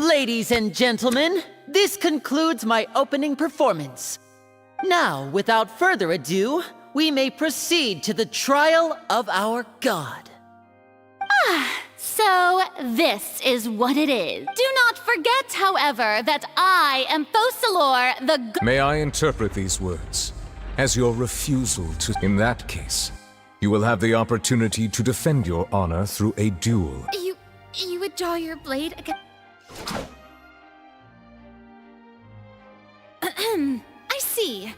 Ladies and gentlemen, this concludes my opening performance. Now, without further ado, we may proceed to the trial of our god. So this is what it is. Do not forget, however, that I am Focalor, the May I interpret these words as your refusal to... In that case, you will have the opportunity to defend your honor through a duel. You would draw your blade again. I see.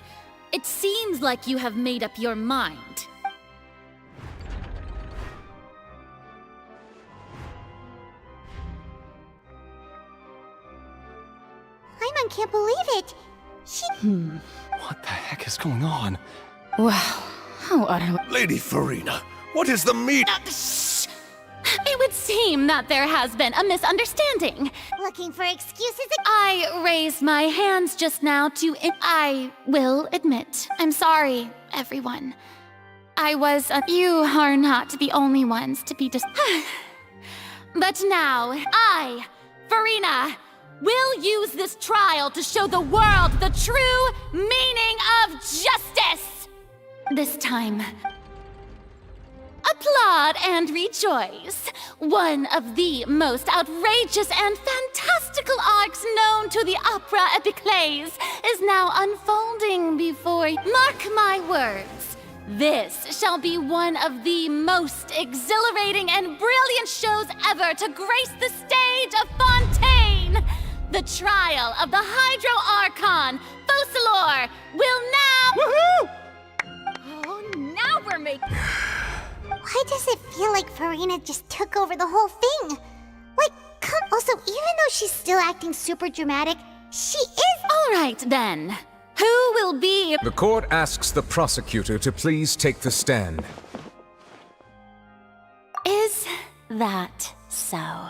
It seems like you have made up your mind. Paimon can't believe it. She... What the heck is going on? Wow, how utterly... Lady Farina, what is the meaning? Shh! It would seem that there has been a misunderstanding. Looking for excuses I raised my hands just now to... I will admit. I'm sorry, everyone. You are not the only ones to be But now, I, Farina, will use this trial to show the world the true meaning of justice! This time, applaud and rejoice. One of the most outrageous and fantastical arcs known to the opera epiclese is now unfolding before you. Mark my words. This shall be one of the most exhilarating and brilliant shows ever to grace the stage of Fontaine. The trial of the Hydro Archon, Focalor, will now... Woohoo! Oh, now we're making... Why does it feel like Farina just took over the whole thing? Like, also, even though she's still acting super dramatic, she is... All right, then. Who will be... The court asks the prosecutor to please take the stand. Is that so?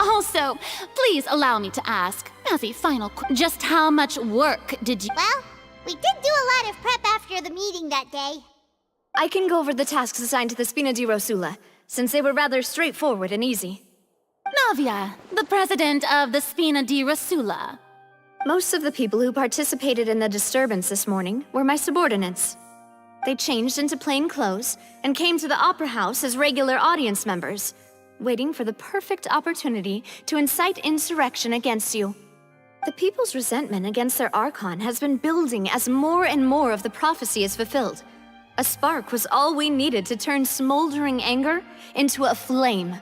Also, please allow me to ask, as a final just how much work did you... Well, we did do a lot of prep after the meeting that day. I can go over the tasks assigned to the Spina di Rosula, since they were rather straightforward and easy. Navia, the president of the Spina di Rosula. Most of the people who participated in the disturbance this morning were my subordinates. They changed into plain clothes and came to the Opera House as regular audience members, waiting for the perfect opportunity to incite insurrection against you. The people's resentment against their Archon has been building as more and more of the prophecy is fulfilled. A spark was all we needed to turn smoldering anger into a flame.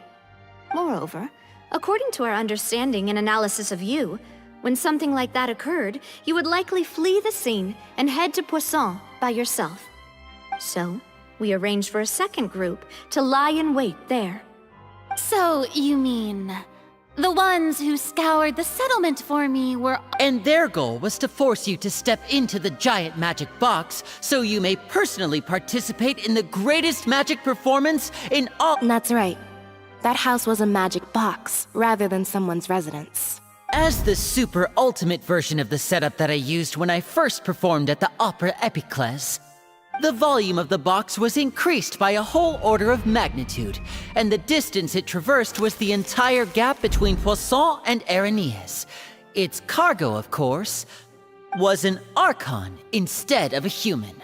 Moreover, according to our understanding and analysis of you, when something like that occurred, you would likely flee the scene and head to Poisson by yourself. So, we arranged for a second group to lie in wait there. So, you mean... the ones who scoured the settlement for me were... And their goal was to force you to step into the giant magic box so you may personally participate in the greatest magic performance in all... That's right. That house was a magic box, rather than someone's residence. As the super ultimate version of the setup that I used when I first performed at the Opera Epiclese, the volume of the box was increased by a whole order of magnitude, and the distance it traversed was the entire gap between Poisson and Araneas. Its cargo, of course, was an Archon instead of a human.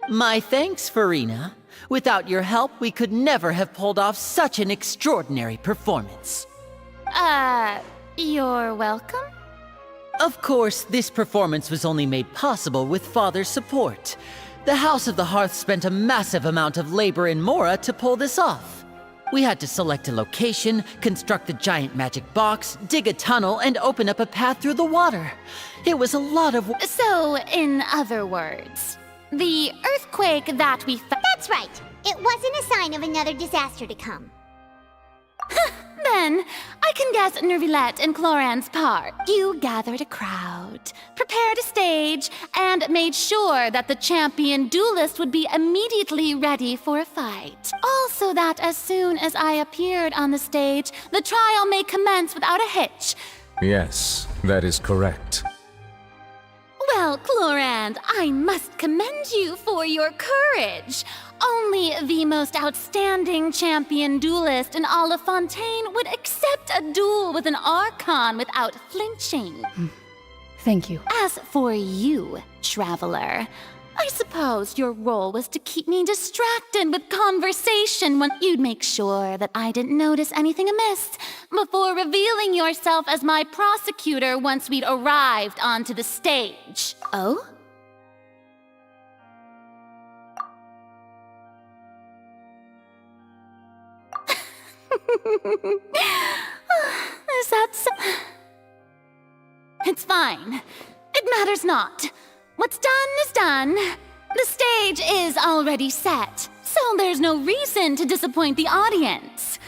My thanks, Farina. Without your help, we could never have pulled off such an extraordinary performance. You're welcome? Of course, this performance was only made possible with Father's support. The House of the Hearth spent a massive amount of labor in Mora to pull this off. We had to select a location, construct the giant magic box, dig a tunnel, and open up a path through the water. It was a lot of... So, in other words, the earthquake that we... That's right. It wasn't a sign of another disaster to come. Then, I can guess Nervilette and Cloran's part. You gathered a crowd, prepared a stage, and made sure that the champion duelist would be immediately ready for a fight. Also that as soon as I appeared on the stage, the trial may commence without a hitch. Yes, that is correct. Well, Clorand, I must commend you for your courage. Only the most outstanding champion duelist in all of Fontaine would accept a duel with an Archon without flinching. Thank you. As for you, Traveler, I suppose your role was to keep me distracted with conversation when you'd make sure that I didn't notice anything amiss before revealing yourself as my prosecutor once we'd arrived onto the stage. Oh? Is that so? It's fine. It matters not. What's done is done. The stage is already set, so there's no reason to disappoint the audience.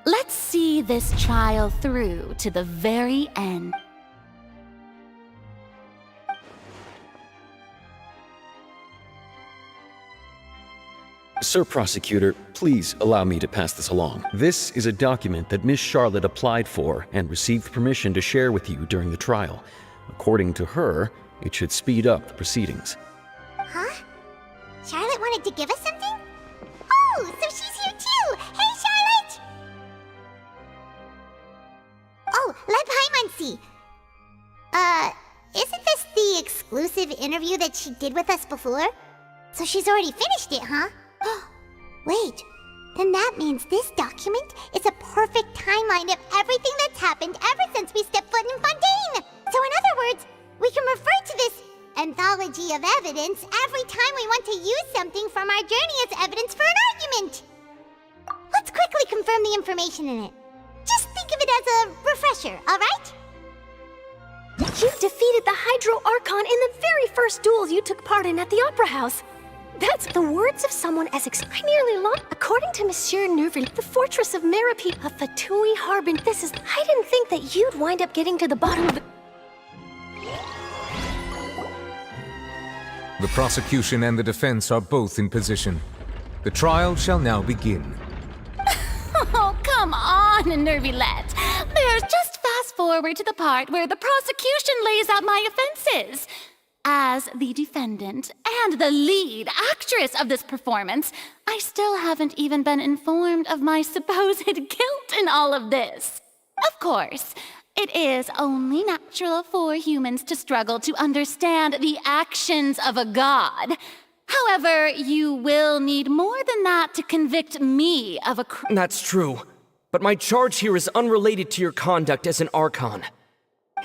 Let's see this trial through to the very end. Sir Prosecutor, please allow me to pass this along. This is a document that Miss Charlotte applied for and received permission to share with you during the trial. According to her, it should speed up the proceedings. Huh? Charlotte wanted to give us something? Oh, so she's here too! Hey, Charlotte! Oh, let Paimon see. Isn't this the exclusive interview that she did with us before? So she's already finished it, huh? Wait, then that means this document is a perfect timeline of everything that's happened ever since we stepped foot in Fontaine! So in other words, we can refer to this anthology of evidence every time we want to use something from our journey as evidence for an argument! Let's quickly confirm the information in it. Just think of it as a refresher, alright? You defeated the Hydro Archon in the very first duel you took part in at the Opera House. That's the words of someone as I nearly lost. According to Monsieur Nerville, the fortress of Merope, a Fatui Harbin. I didn't think that you'd wind up getting to the bottom of the... The prosecution and the defense are both in position. The trial shall now begin. Oh, come on, Nervilette. There's just fast forward to the part where the prosecution lays out my offenses. As the defendant and the lead actress of this performance, I still haven't even been informed of my supposed guilt in all of this. Of course, it is only natural for humans to struggle to understand the actions of a god. However, you will need more than that to convict me of a crime. That's true, but my charge here is unrelated to your conduct as an Archon.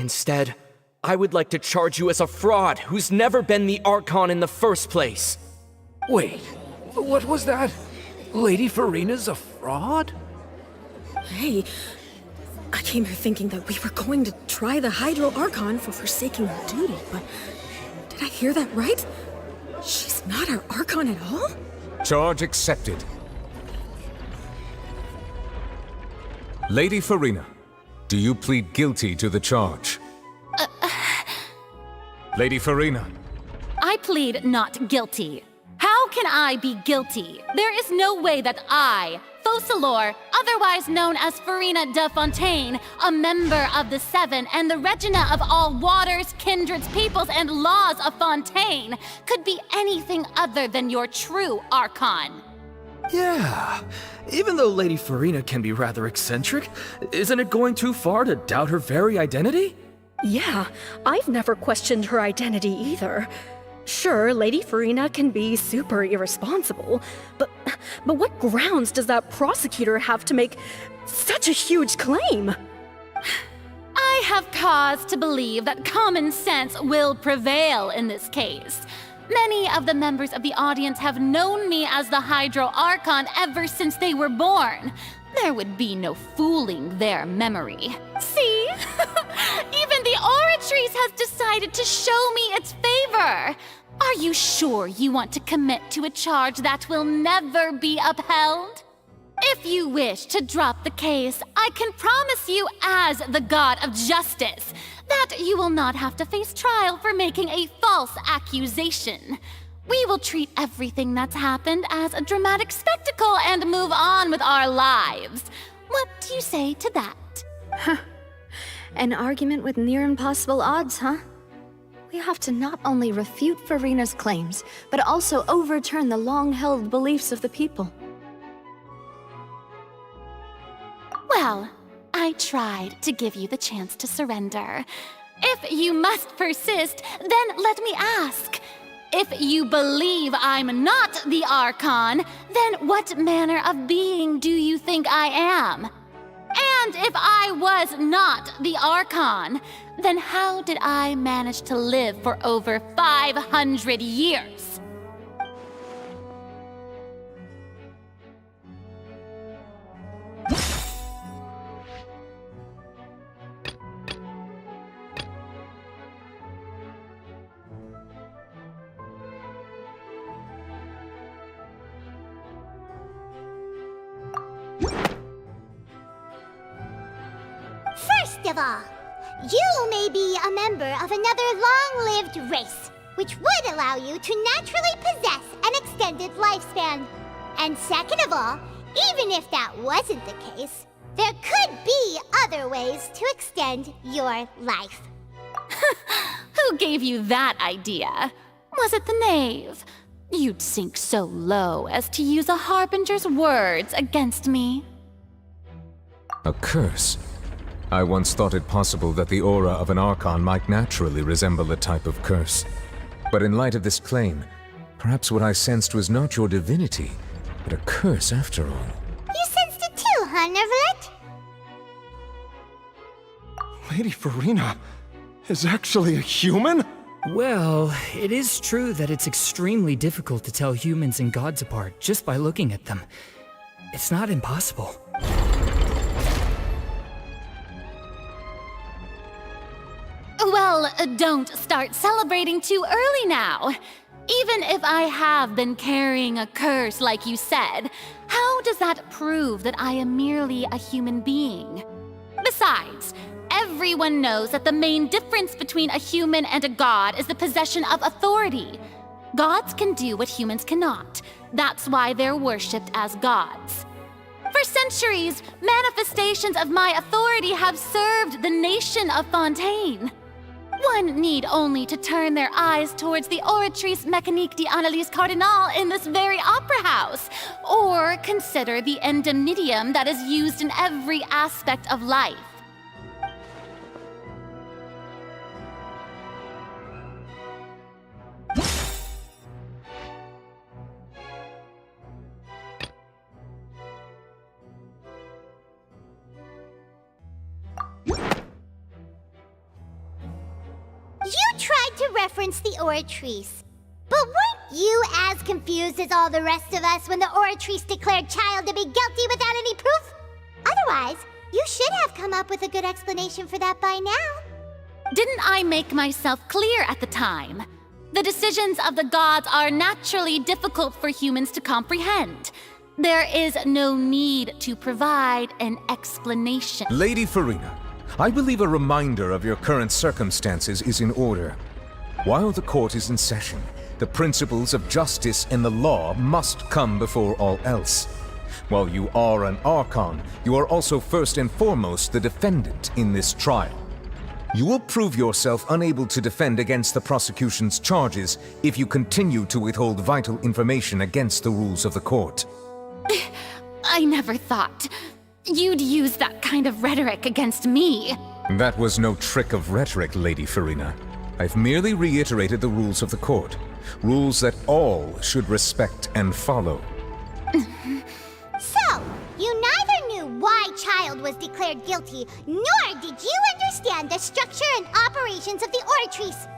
Instead, I would like to charge you as a fraud who's never been the Archon in the first place. Wait, what was that? Lady Farina's a fraud? Hey, I came here thinking that we were going to try the Hydro Archon for forsaking her duty, but did I hear that right? She's not our Archon at all? Charge accepted. Lady Farina, do you plead guilty to the charge? Lady Farina. I plead not guilty. How can I be guilty? There is no way that I, Focalor, otherwise known as Farina de Fontaine, a member of the Seven and the Regina of all waters, kindreds, peoples, and laws of Fontaine, could be anything other than your true Archon. Yeah, even though Lady Farina can be rather eccentric, isn't it going too far to doubt her very identity? Yeah, I've never questioned her identity either. Sure, Lady Farina can be super irresponsible, but what grounds does that prosecutor have to make such a huge claim? I have cause to believe that common sense will prevail in this case. Many of the members of the audience have known me as the Hydro Archon ever since they were born. There would be no fooling their memory. See? Even the Oratrice has decided to show me its favor. Are you sure you want to commit to a charge that will never be upheld? If you wish to drop the case, I can promise you as the god of justice that you will not have to face trial for making a false accusation. We will treat everything that's happened as a dramatic spectacle and move on with our lives. What do you say to that? An argument with near impossible odds, huh? We have to not only refute Furina's claims, but also overturn the long-held beliefs of the people. Well, I tried to give you the chance to surrender. If you must persist, then let me ask. If you believe I'm not the Archon, then what manner of being do you think I am? And if I was not the Archon, then how did I manage to live for over 500 years? First of all, you may be a member of another long-lived race, which would allow you to naturally possess an extended lifespan. And second of all, even if that wasn't the case, there could be other ways to extend your life. Who gave you that idea? Was it the knave? You'd sink so low as to use a harbinger's words against me. A curse? I once thought it possible that the aura of an Archon might naturally resemble a type of curse. But in light of this claim, perhaps what I sensed was not your divinity, but a curse after all. You sensed it too, huh, Nervalet? Lady Furina is actually a human? Well, it is true that it's extremely difficult to tell humans and gods apart just by looking at them. It's not impossible. Well, don't start celebrating too early now. Even if I have been carrying a curse like you said, how does that prove that I am merely a human being? Besides, everyone knows that the main difference between a human and a god is the possession of authority. Gods can do what humans cannot. That's why they're worshipped as gods. For centuries, manifestations of my authority have served the nation of Fontaine. One need only to turn their eyes towards the Oratrice Mécanique d'Analyse Cardinal in this very opera house, or consider the endemnitium that is used in every aspect of life. You tried to reference the Oratrice. But weren't you as confused as all the rest of us when the Oratrice declared Child to be guilty without any proof? Otherwise, you should have come up with a good explanation for that by now. Didn't I make myself clear at the time? The decisions of the gods are naturally difficult for humans to comprehend. There is no need to provide an explanation. Lady Furina, I believe a reminder of your current circumstances is in order. While the court is in session, the principles of justice and the law must come before all else. While you are an Archon, you are also first and foremost the defendant in this trial. You will prove yourself unable to defend against the prosecution's charges if you continue to withhold vital information against the rules of the court. I never thought you'd use that kind of rhetoric against me. That was no trick of rhetoric, Lady Furina. I've merely reiterated the rules of the court. Rules that all should respect and follow. So, you neither knew why Child was declared guilty, nor did you understand the structure and operations of the Oratrice.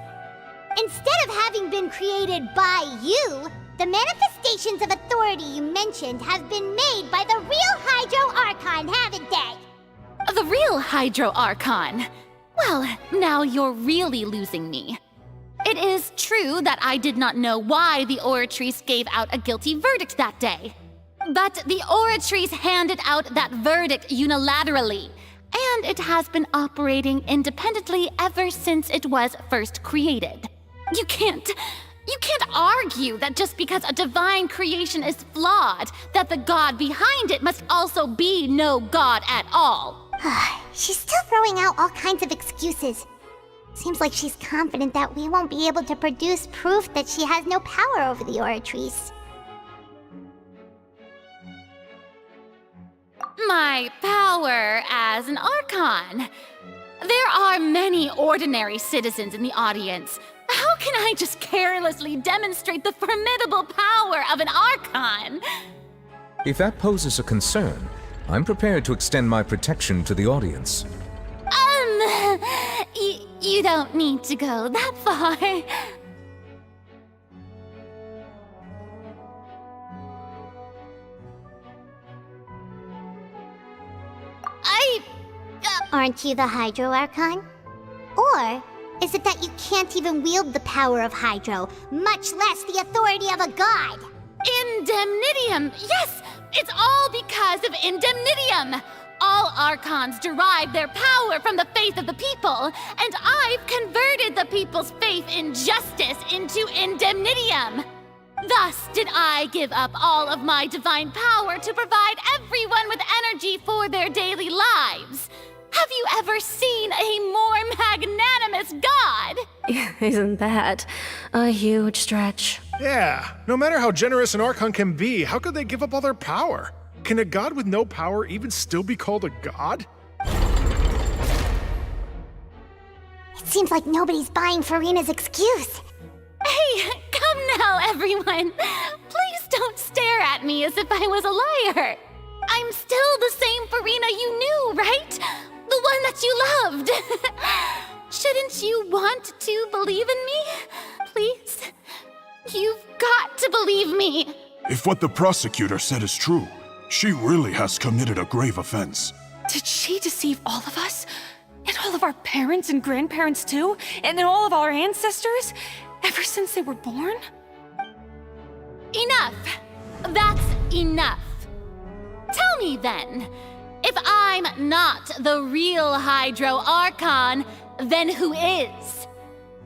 Instead of having been created by you, the manifestations of authority you mentioned have been made by the real Hydro Archon, haven't they? The real Hydro Archon? Well, now you're really losing me. It is true that I did not know why the Oratrice gave out a guilty verdict that day. But the Oratrice handed out that verdict unilaterally, and it has been operating independently ever since it was first created. You can't argue that just because a divine creation is flawed, that the god behind it must also be no god at all. She's still throwing out all kinds of excuses. Seems like she's confident that we won't be able to produce proof that she has no power over the Oratrice. My power as an Archon. There are many ordinary citizens in the audience. How can I just carelessly demonstrate the formidable power of an Archon? If that poses a concern, I'm prepared to extend my protection to the audience. You don't need to go that far. Aren't you the Hydro Archon? Or is it that you can't even wield the power of Hydro, much less the authority of a god? Indemnitium! Yes! It's all because of Indemnitium! All Archons derive their power from the faith of the people, and I've converted the people's faith in justice into Indemnitium! Thus did I give up all of my divine power to provide everyone with energy for their daily lives. Have you ever seen a more magnanimous god? Isn't that a huge stretch? Yeah, no matter how generous an Archon can be, how could they give up all their power? Can a god with no power even still be called a god? It seems like nobody's buying Furina's excuse. Hey, come now, everyone. Please don't stare at me as if I was a liar. I'm still the same Furina you knew, right? The one that you loved. Shouldn't you want to believe in me? Please? You've got to believe me. If what the prosecutor said is true, she really has committed a grave offense. Did she deceive all of us? And all of our parents and grandparents too? And then all of our ancestors? Ever since they were born? Enough. That's enough. Tell me then, if I'm not the real Hydro Archon, then who is?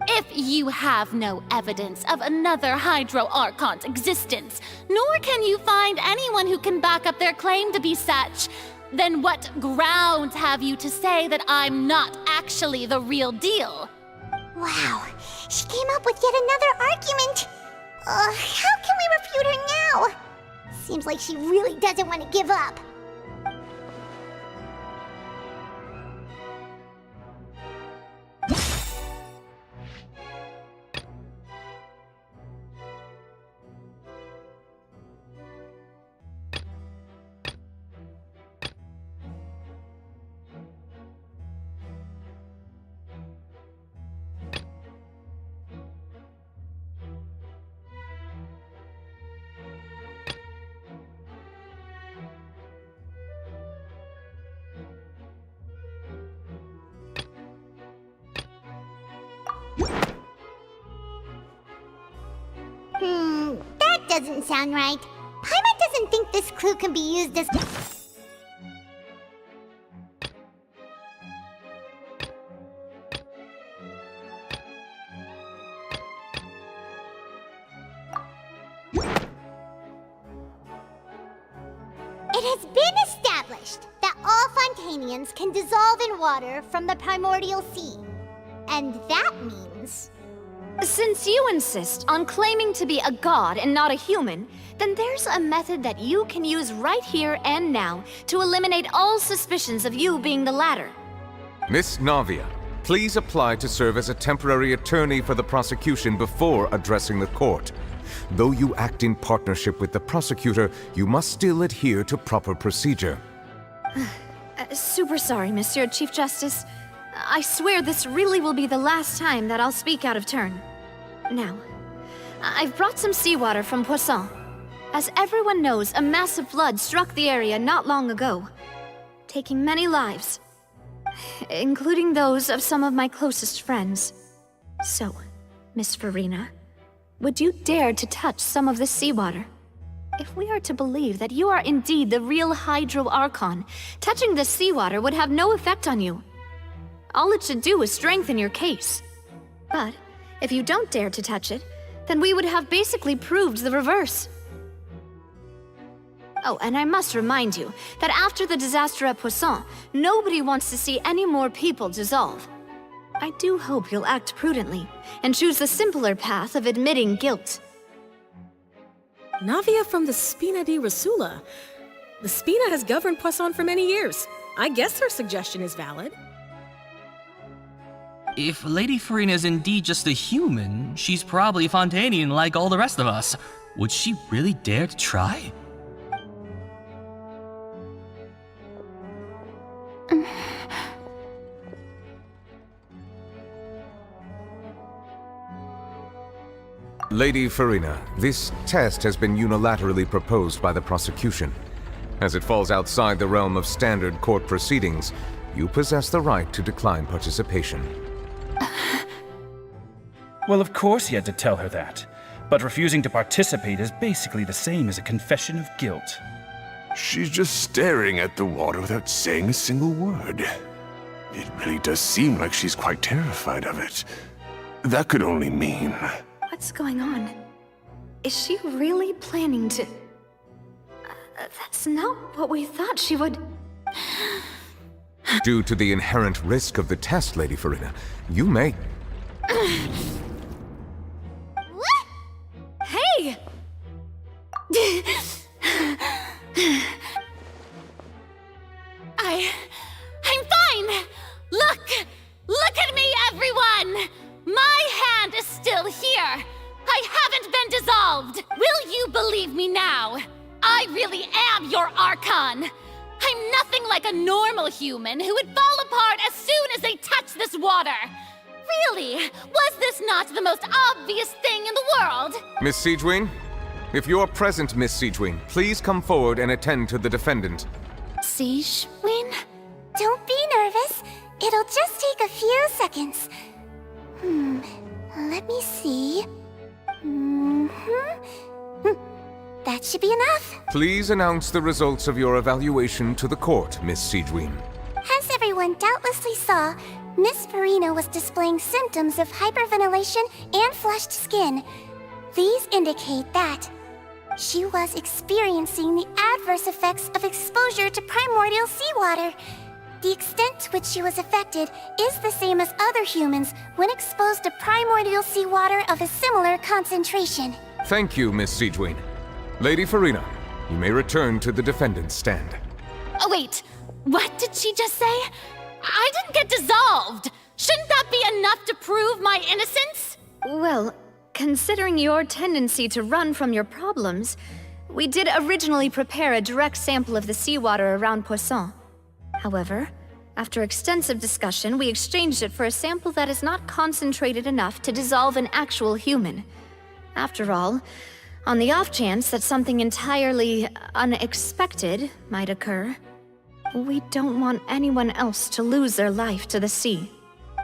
If you have no evidence of another Hydro Archon's existence, nor can you find anyone who can back up their claim to be such, then what grounds have you to say that I'm not actually the real deal? Wow, she came up with yet another argument. How can we refute her now? Seems like she really doesn't want to give up. That doesn't sound right. Paimon doesn't think this clue can be used as... It has been established that all Fontainians can dissolve in water from the primordial sea. And that means... Since you insist on claiming to be a god and not a human, then there's a method that you can use right here and now to eliminate all suspicions of you being the latter. Miss Navia, please apply to serve as a temporary attorney for the prosecution before addressing the court. Though you act in partnership with the prosecutor, you must still adhere to proper procedure. Super sorry, Monsieur Chief Justice. I swear this really will be the last time that I'll speak out of turn. Now, I've brought some seawater from Poisson. As everyone knows, a massive flood struck the area not long ago, taking many lives, including those of some of my closest friends. So, Miss Furina, would you dare to touch some of this seawater? If we are to believe that you are indeed the real Hydro Archon, touching the seawater would have no effect on you. All it should do is strengthen your case. But if you don't dare to touch it, then we would have basically proved the reverse. Oh, and I must remind you that after the disaster at Poisson, nobody wants to see any more people dissolve. I do hope you'll act prudently and choose the simpler path of admitting guilt. Navia from the Spina di Rasula. The Spina has governed Poisson for many years. I guess her suggestion is valid. If Lady Farina is indeed just a human, she's probably Fontainian like all the rest of us. Would she really dare to try? Lady Farina, this test has been unilaterally proposed by the prosecution. As it falls outside the realm of standard court proceedings, you possess the right to decline participation. Well, of course he had to tell her that. But refusing to participate is basically the same as a confession of guilt. She's just staring at the water without saying a single word. It really does seem like she's quite terrified of it. That could only mean... What's going on? Is she really planning to... that's not what we thought she would... Due to the inherent risk of the test, Lady Farina, you may... Hey! I'm fine! Look at me, everyone! My hand is still here! I haven't been dissolved! Will you believe me now? I really am your Archon! I'm nothing like a normal human who would fall apart as soon as they touch this water! Really? Was this not the most obvious thing in the world? Miss Siegewin? If you're present, Miss Siegewin, please come forward and attend to the defendant. Siegewin? Don't be nervous. It'll just take a few seconds. Let me see. That should be enough. Please announce the results of your evaluation to the court, Miss Siegewin. As everyone doubtlessly saw, Miss Farina was displaying symptoms of hyperventilation and flushed skin. These indicate that she was experiencing the adverse effects of exposure to primordial seawater. The extent to which she was affected is the same as other humans when exposed to primordial seawater of a similar concentration. Thank you, Miss Siegewin. Lady Farina, you may return to the defendant's stand. Oh, wait. What did she just say? I didn't get dissolved! Shouldn't that be enough to prove my innocence? Well, considering your tendency to run from your problems, we did originally prepare a direct sample of the seawater around Poisson. However, after extensive discussion, we exchanged it for a sample that is not concentrated enough to dissolve an actual human. After all, on the off chance that something entirely unexpected might occur, we don't want anyone else to lose their life to the sea.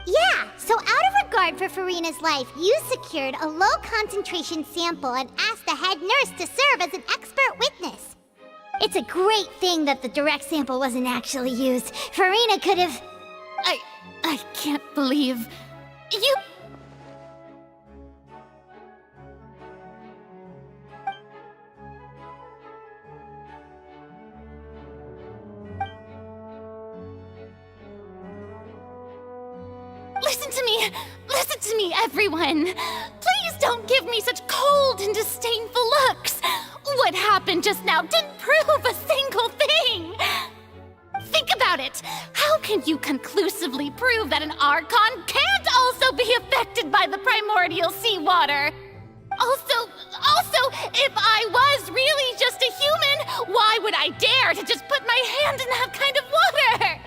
Yeah, so out of regard for Farina's life, you secured a low-concentration sample and asked the head nurse to serve as an expert witness. It's a great thing that the direct sample wasn't actually used. Farina could have... I can't believe... You... Listen to me, everyone! Please don't give me such cold and disdainful looks! What happened just now didn't prove a single thing! Think about it! How can you conclusively prove that an Archon can't also be affected by the primordial seawater? Also, if I was really just a human, why would I dare to just put my hand in that kind of water?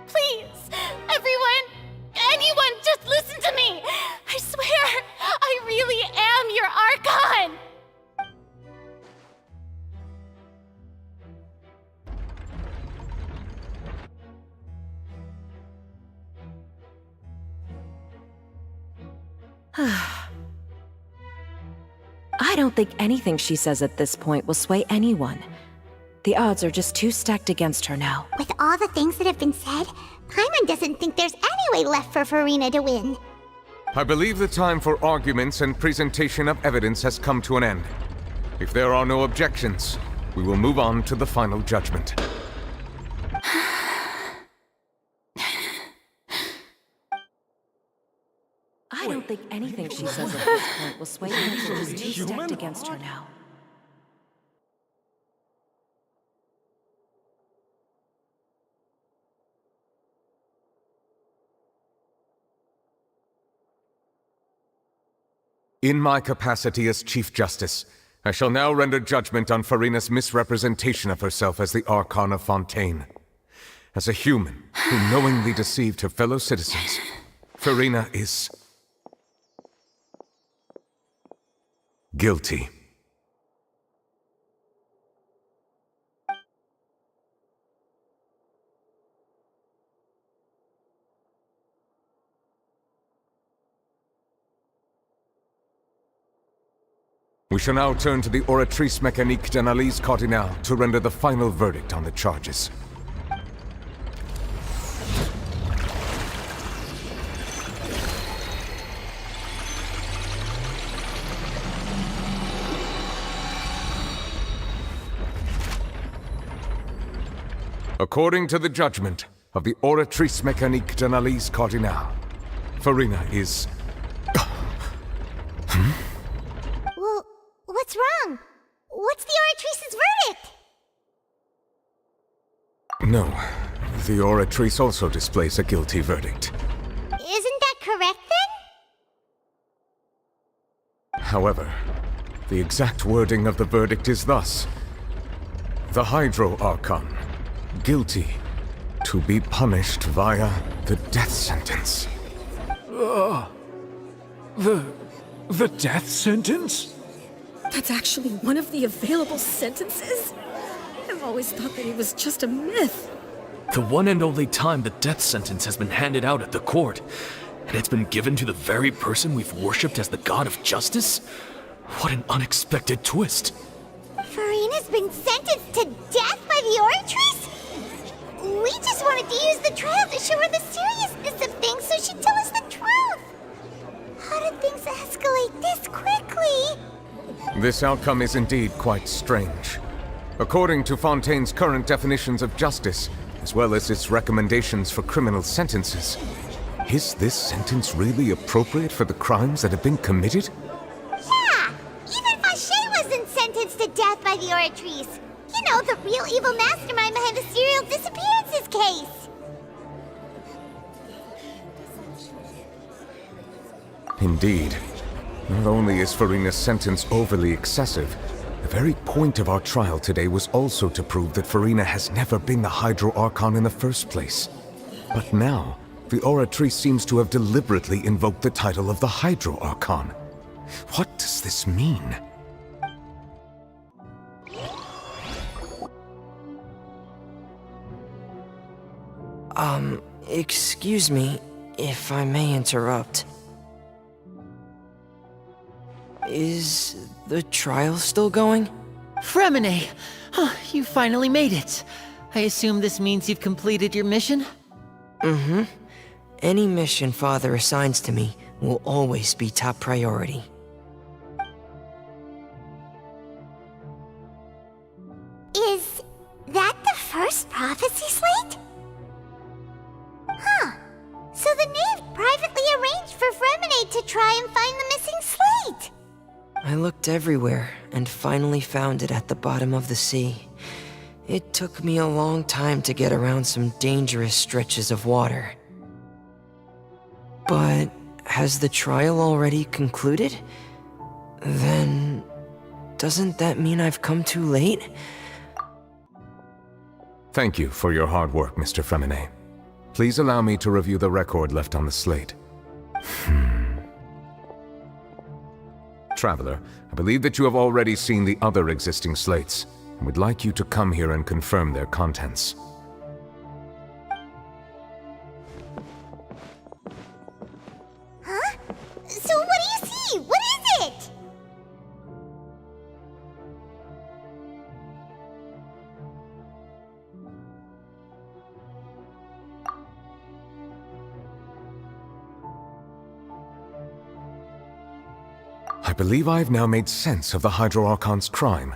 Please, anyone, just listen to me! I swear, I really am your Archon! I don't think anything she says at this point will sway anyone. The odds are just too stacked against her now. With all the things that have been said, Paimon doesn't think there's any way left for Furina to win. I believe the time for arguments and presentation of evidence has come to an end. If there are no objections, we will move on to the final judgment. I don't think anything she says at this point will sway anyone. She's too stacked against her now. In my capacity as Chief Justice, I shall now render judgment on Furina's misrepresentation of herself as the Archon of Fontaine. As a human who knowingly deceived her fellow citizens, Furina is guilty. We shall now turn to the Oratrice Mécanique d'Analyse Cardinale to render the final verdict on the charges. According to the judgment of the Oratrice Mécanique d'Analyse Cardinale, Furina is... Well, what's wrong? What's the Oratrice's verdict? No, the Oratrice also displays a guilty verdict. Isn't that correct then? However, the exact wording of the verdict is thus: the Hydro Archon, guilty, to be punished via the death sentence. The death sentence? That's actually one of the available sentences? I've always thought that it was just a myth. The one and only time the death sentence has been handed out at the court, and it's been given to the very person we've worshipped as the god of justice? What an unexpected twist. Furina's been sentenced to death by the Oratrice? We just wanted to use the trial to show her the seriousness of things so she'd tell us the truth. How did things escalate this quickly? This outcome is indeed quite strange. According to Fontaine's current definitions of justice, as well as its recommendations for criminal sentences, is this sentence really appropriate for the crimes that have been committed? Yeah! Even Fontaine wasn't sentenced to death by the Oratrice. You know, the real evil mastermind behind the serial disappearances case. Indeed. Not only is Furina's sentence overly excessive, the very point of our trial today was also to prove that Furina has never been the Hydro Archon in the first place. But now, the Oratrice seems to have deliberately invoked the title of the Hydro Archon. What does this mean? Excuse me, if I may interrupt. Is the trial still going? Fremine! You finally made it. I assume this means you've completed your mission? Mm-hmm. Any mission Father assigns to me will always be top priority. Is that the first prophecy slate? Huh. So the knave privately arranged for Fremine to try and find the missing slate. I looked everywhere and finally found it at the bottom of the sea. It took me a long time to get around some dangerous stretches of water. But has the trial already concluded? Then doesn't that mean I've come too late? Thank you for your hard work, Mr. Fremine. Please allow me to review the record left on the slate. Traveler, I believe that you have already seen the other existing slates, and would like you to come here and confirm their contents. Huh? So what do I believe I've now made sense of the Hydro Archon's crime.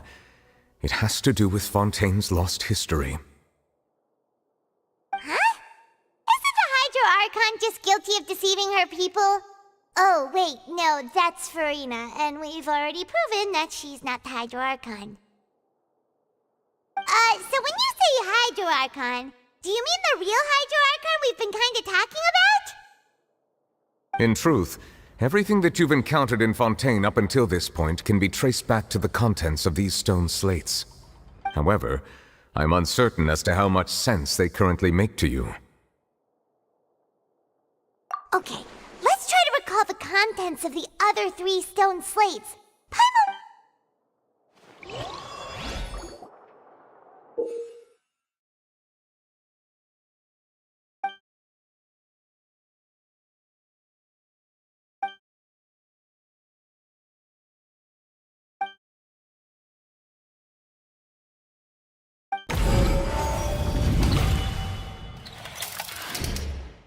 It has to do with Fontaine's lost history. Huh? Isn't the Hydro Archon just guilty of deceiving her people? Oh, wait, no, that's Farina, and we've already proven that she's not the Hydro Archon. So when you say Hydro Archon, do you mean the real Hydro Archon we've been kinda talking about? In truth, everything that you've encountered in Fontaine up until this point can be traced back to the contents of these stone slates. However, I'm uncertain as to how much sense they currently make to you. Okay, let's try to recall the contents of the other 3 stone slates. Paimon!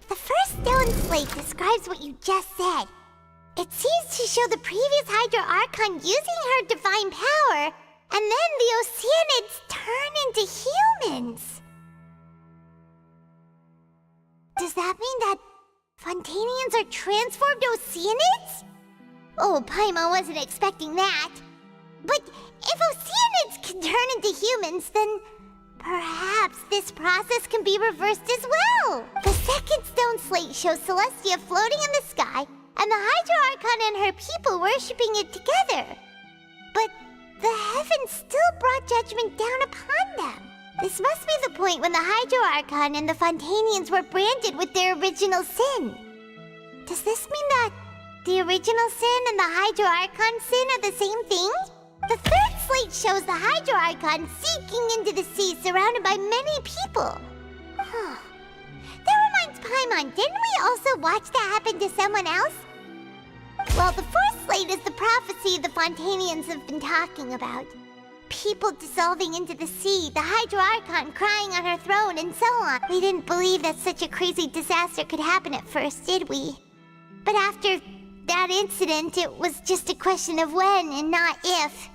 The first stone slate describes what you just said. It seems to show the previous Hydro Archon using her divine power, and then the Oceanids turn into humans. Does that mean that Fontainians are transformed Oceanids? Oh, Paimon wasn't expecting that. But if Oceanids can turn into humans, then perhaps this process can be reversed as well. The second stone slate shows Celestia floating in the sky, and the Hydro Archon and her people worshipping it together. But the heavens still brought judgment down upon them. This must be the point when the Hydro Archon and the Fontainians were branded with their original sin. Does this mean that the original sin and the Hydro Archon sin are the same thing? The third slate shows the Hydro Archon sinking into the sea surrounded by many people. That reminds Paimon, didn't we also watch that happen to someone else? Well, the fourth slate is the prophecy the Fontainians have been talking about. People dissolving into the sea, the Hydro Archon crying on her throne, and so on. We didn't believe that such a crazy disaster could happen at first, did we? But after that incident, it was just a question of when and not if.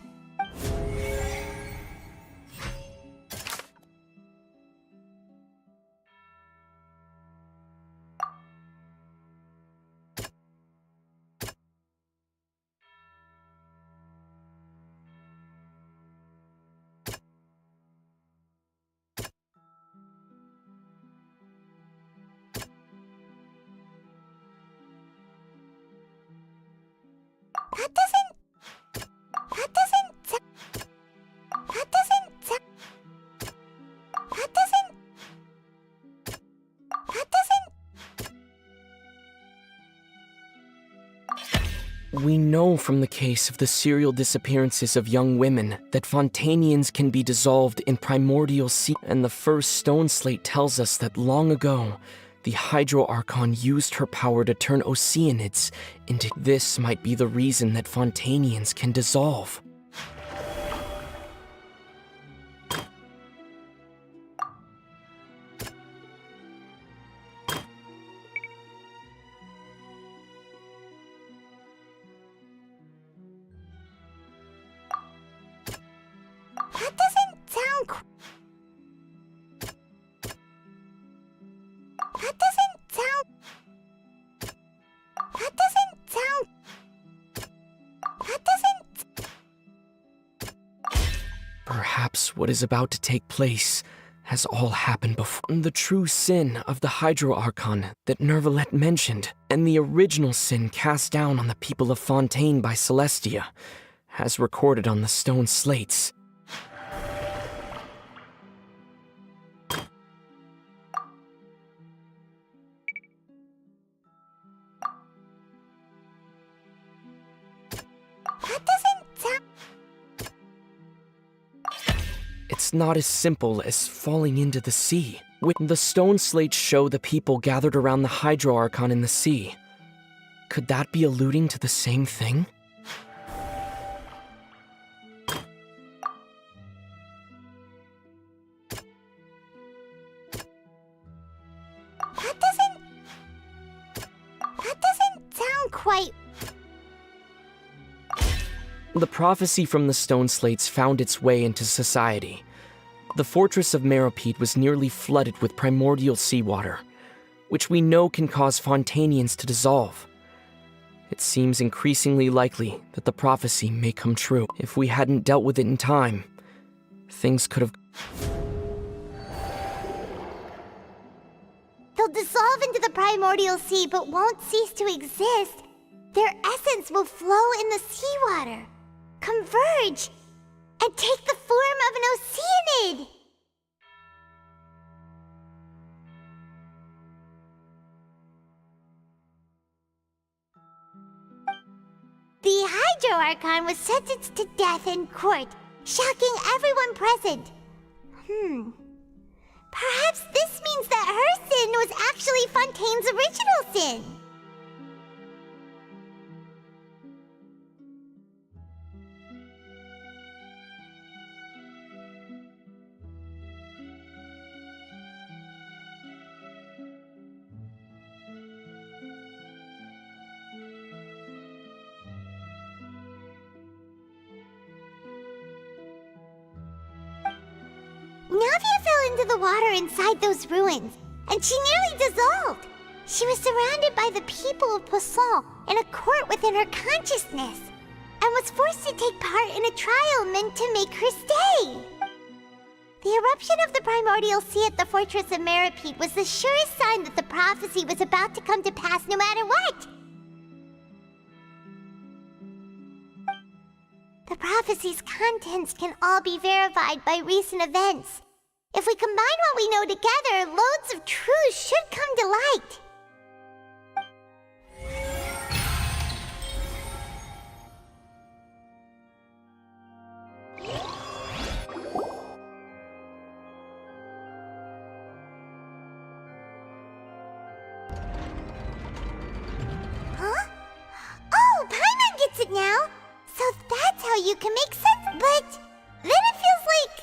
We know from the case of the serial disappearances of young women that Fontainians can be dissolved in primordial sea, and the first stone slate tells us that long ago, the Hydro Archon used her power to turn Oceanids into... This might be the reason that Fontainians can dissolve. Perhaps what is about to take place has all happened before. The true sin of the Hydro Archon that Nervalette mentioned, and the original sin cast down on the people of Fontaine by Celestia, as recorded on the stone slates. It's not as simple as falling into the sea. The stone slates show the people gathered around the Hydro Archon in the sea. Could that be alluding to the same thing? That doesn't sound quite... The prophecy from the stone slates found its way into society. The fortress of Meropide was nearly flooded with primordial seawater, which we know can cause Fontainians to dissolve. It seems increasingly likely that the prophecy may come true. If we hadn't dealt with it in time, things could have... They'll dissolve into the primordial sea but won't cease to exist. Their essence will flow in the seawater, converge, and take the form of an oceanid. The Hydro Archon was sentenced to death in court, shocking everyone present. Perhaps this means that her sin was actually Fontaine's original sin. Navia fell into the water inside those ruins, and she nearly dissolved. She was surrounded by the people of Poisson in a court within her consciousness, and was forced to take part in a trial meant to make her stay. The eruption of the primordial sea at the fortress of Meropide was the surest sign that the prophecy was about to come to pass no matter what. The prophecy's contents can all be verified by recent events. If we combine what we know together, loads of truths should come to light. Huh? Oh, Paimon gets it now! So that's how you can make sense, but then it feels like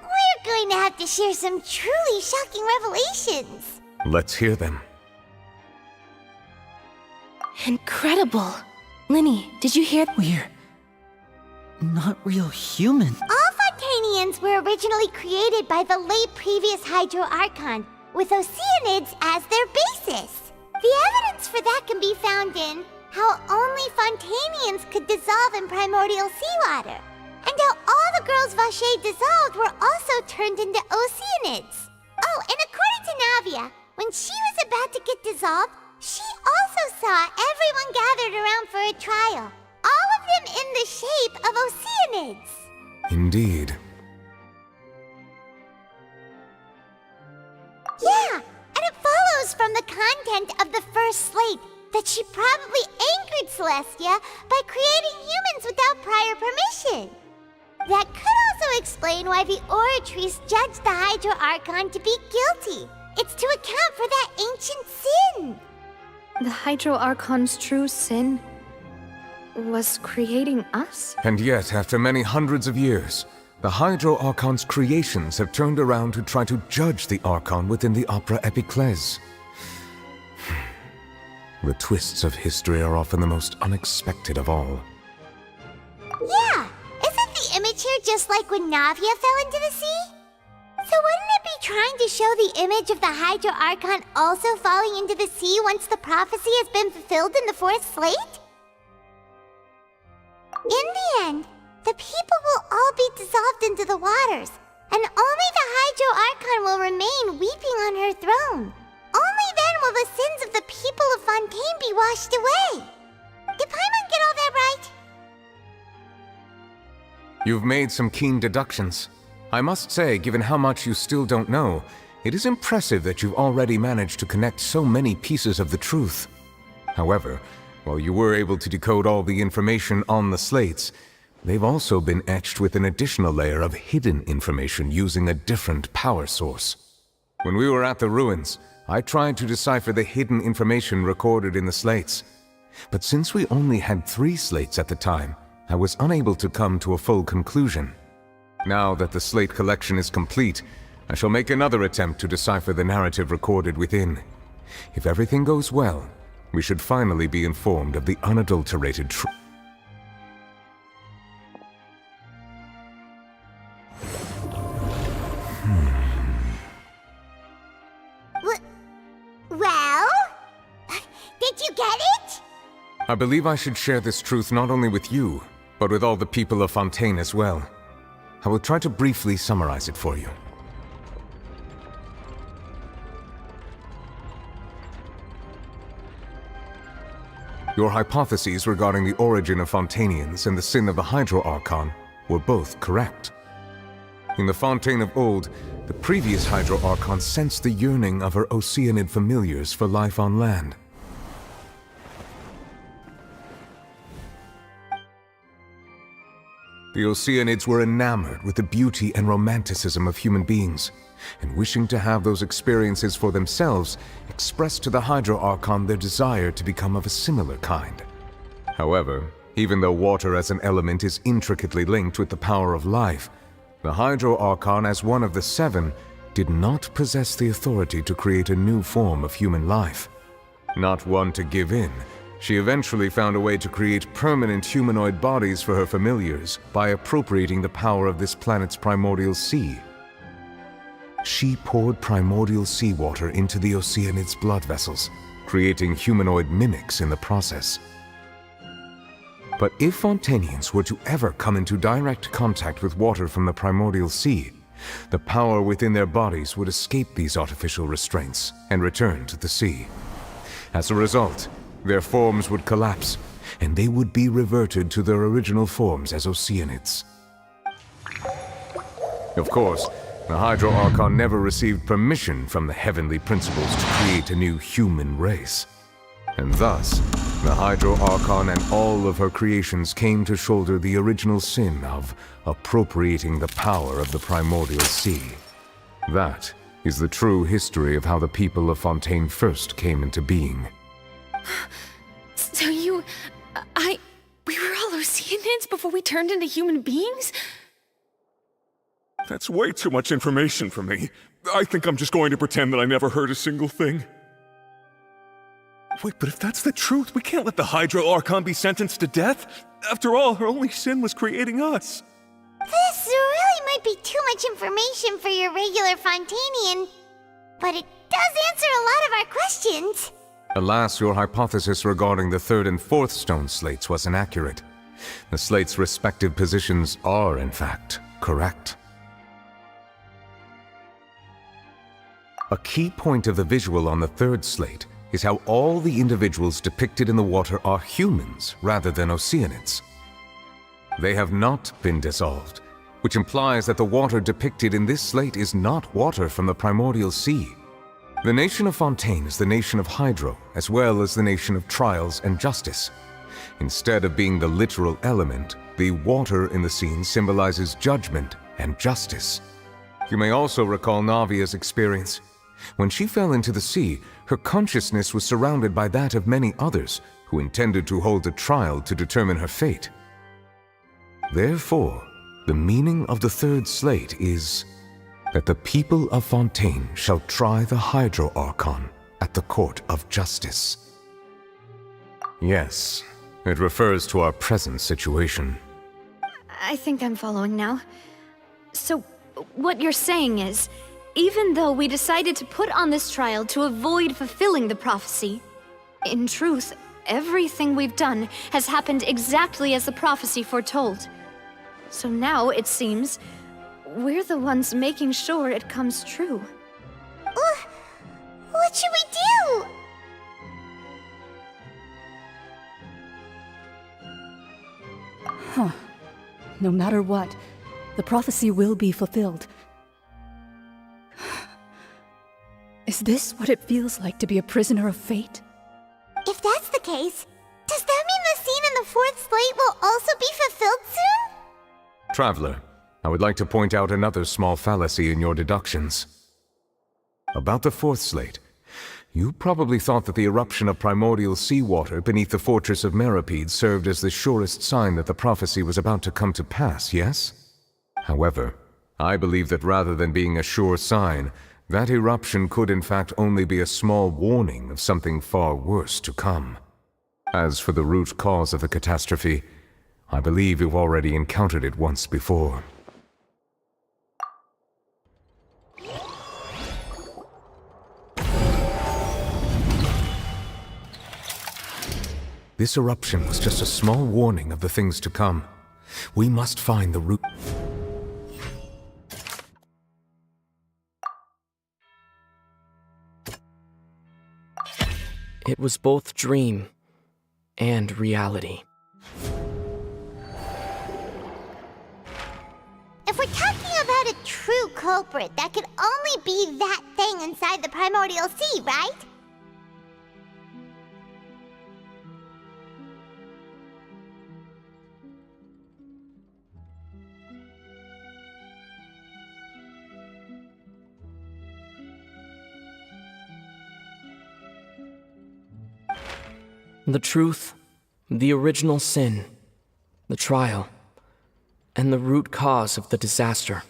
we're going to have to share some truly shocking revelations. Let's hear them. Incredible. Linny, did you hear? We're not real human. All Fontainians were originally created by the late previous Hydro Archon, with Oceanids as their basis. The evidence for that can be found in how only Fontainians could dissolve in primordial seawater, and how all the girls Vacher dissolved were also turned into Oceanids. Oh, and according to Navia, when she was about to get dissolved, she also saw everyone gathered around for a trial, all of them in the shape of Oceanids. Indeed. Yeah, and it follows from the content of the first slate that she probably angered Celestia by creating humans without prior permission. That could also explain why the Oratrice judged the Hydro Archon to be guilty. It's to account for that ancient sin. The Hydro Archon's true sin was creating us? And yet, after many hundreds of years, the Hydro Archon's creations have turned around to try to judge the Archon within the Opera Epiclese. The twists of history are often the most unexpected of all. Yeah, isn't the image here just like when Navia fell into the sea? So wouldn't it be trying to show the image of the Hydro Archon also falling into the sea once the prophecy has been fulfilled in the fourth slate? In the end, the people will all be dissolved into the waters, and only the Hydro Archon will remain weeping on her throne. Only then will the sins of the people of Fontaine be washed away. Did Paimon get all that right? You've made some keen deductions. I must say, given how much you still don't know, it is impressive that you've already managed to connect so many pieces of the truth. However, while you were able to decode all the information on the slates, they've also been etched with an additional layer of hidden information using a different power source. When we were at the ruins, I tried to decipher the hidden information recorded in the slates. But since we only had 3 slates at the time, I was unable to come to a full conclusion. Now that the slate collection is complete, I shall make another attempt to decipher the narrative recorded within. If everything goes well, we should finally be informed of the unadulterated truth. Did you get it? I believe I should share this truth not only with you, but with all the people of Fontaine as well. I will try to briefly summarize it for you. Your hypotheses regarding the origin of Fontainians and the sin of the Hydro Archon were both correct. In the Fontaine of old, the previous Hydro Archon sensed the yearning of her Oceanid familiars for life on land. The Oceanids were enamored with the beauty and romanticism of human beings, and wishing to have those experiences for themselves, expressed to the Hydro Archon their desire to become of a similar kind. However, even though water as an element is intricately linked with the power of life, the Hydro Archon, as one of the seven, did not possess the authority to create a new form of human life. Not one to give in, she eventually found a way to create permanent humanoid bodies for her familiars by appropriating the power of this planet's primordial sea. She poured primordial seawater into the Oceanids' blood vessels, creating humanoid mimics in the process. But if Fontainians were to ever come into direct contact with water from the primordial sea, the power within their bodies would escape these artificial restraints and return to the sea. As a result, their forms would collapse, and they would be reverted to their original forms as Oceanids. Of course, the Hydro Archon never received permission from the heavenly principles to create a new human race. And thus, the Hydro Archon and all of her creations came to shoulder the original sin of appropriating the power of the primordial sea. That is the true history of how the people of Fontaine first came into being. So we were all Oceanids before we turned into human beings? That's way too much information for me. I think I'm just going to pretend that I never heard a single thing. Wait, but if that's the truth, we can't let the Hydro Archon be sentenced to death. After all, her only sin was creating us. This really might be too much information for your regular Fontainian, but it does answer a lot of our questions. Alas, your hypothesis regarding the third and fourth stone slates was inaccurate. The slates' respective positions are, in fact, correct. A key point of the visual on the third slate is how all the individuals depicted in the water are humans rather than Oceanids. They have not been dissolved, which implies that the water depicted in this slate is not water from the primordial sea. The nation of Fontaine is the nation of Hydro, as well as the nation of trials and justice. Instead of being the literal element, the water in the scene symbolizes judgment and justice. You may also recall Navia's experience. When she fell into the sea, her consciousness was surrounded by that of many others who intended to hold a trial to determine her fate. Therefore, the meaning of the third slate is that the people of Fontaine shall try the Hydro Archon at the court of justice. Yes, it refers to our present situation. I think I'm following now. So, what you're saying is, even though we decided to put on this trial to avoid fulfilling the prophecy, in truth, everything we've done has happened exactly as the prophecy foretold. So now, it seems, we're the ones making sure it comes true. What should we do? Huh. No matter what, the prophecy will be fulfilled. Is this what it feels like to be a prisoner of fate? If that's the case, does that mean the scene in the fourth slate will also be fulfilled soon? Traveler, I would like to point out another small fallacy in your deductions. About the fourth slate, you probably thought that the eruption of primordial seawater beneath the fortress of Meripede served as the surest sign that the prophecy was about to come to pass, yes? However, I believe that rather than being a sure sign, that eruption could in fact only be a small warning of something far worse to come. As for the root cause of the catastrophe, I believe you've already encountered it once before. This eruption was just a small warning of the things to come. We must find the root. It was both dream and reality. If we're talking about a true culprit, that could only be that thing inside the primordial sea, right? The truth, the original sin, the trial, and the root cause of the disaster.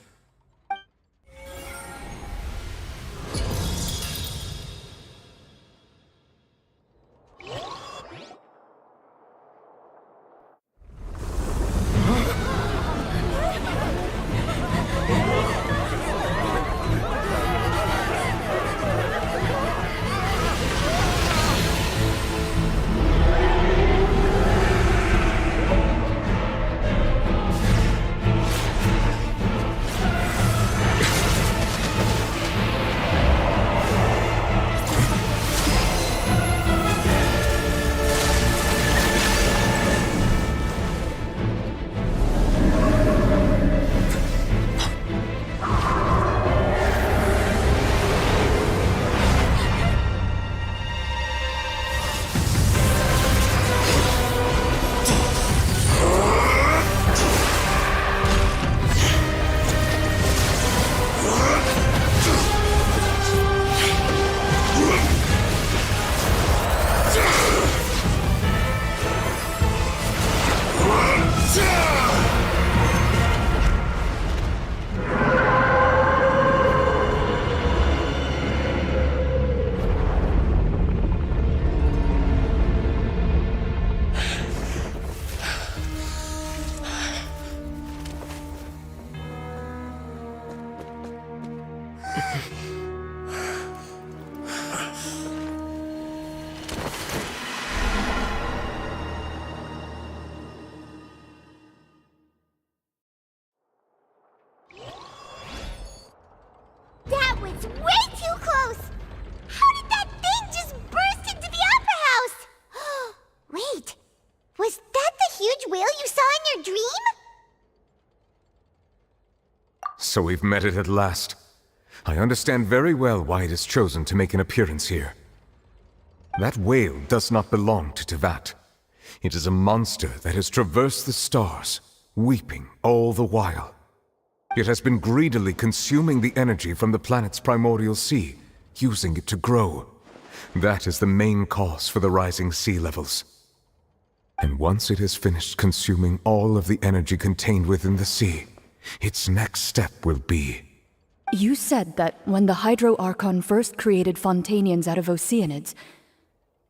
That was way too close! How did that thing just burst into the Opera House? Wait, was that the huge whale you saw in your dream? So we've met it at last. I understand very well why it has chosen to make an appearance here. That whale does not belong to Tevat. It is a monster that has traversed the stars, weeping all the while. It has been greedily consuming the energy from the planet's primordial sea, using it to grow. That is the main cause for the rising sea levels. And once it has finished consuming all of the energy contained within the sea, its next step will be... You said that when the Hydro Archon first created Fontainians out of Oceanids,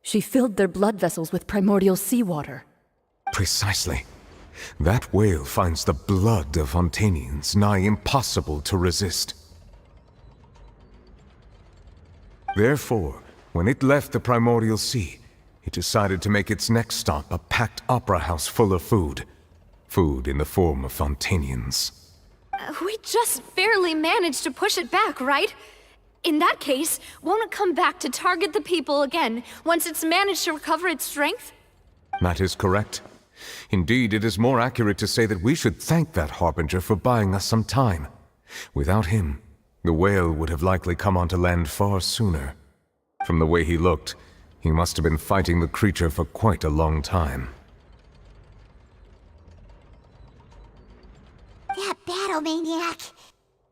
she filled their blood vessels with primordial seawater. Precisely. That whale finds the blood of Fontainians nigh impossible to resist. Therefore, when it left the primordial sea, it decided to make its next stop a packed opera house full of food. Food in the form of Fontainians. We just barely managed to push it back, right? In that case, won't it come back to target the people again once it's managed to recover its strength? That is correct. Indeed, it is more accurate to say that we should thank that Harbinger for buying us some time. Without him, the whale would have likely come onto land far sooner. From the way he looked, he must have been fighting the creature for quite a long time. That battle maniac.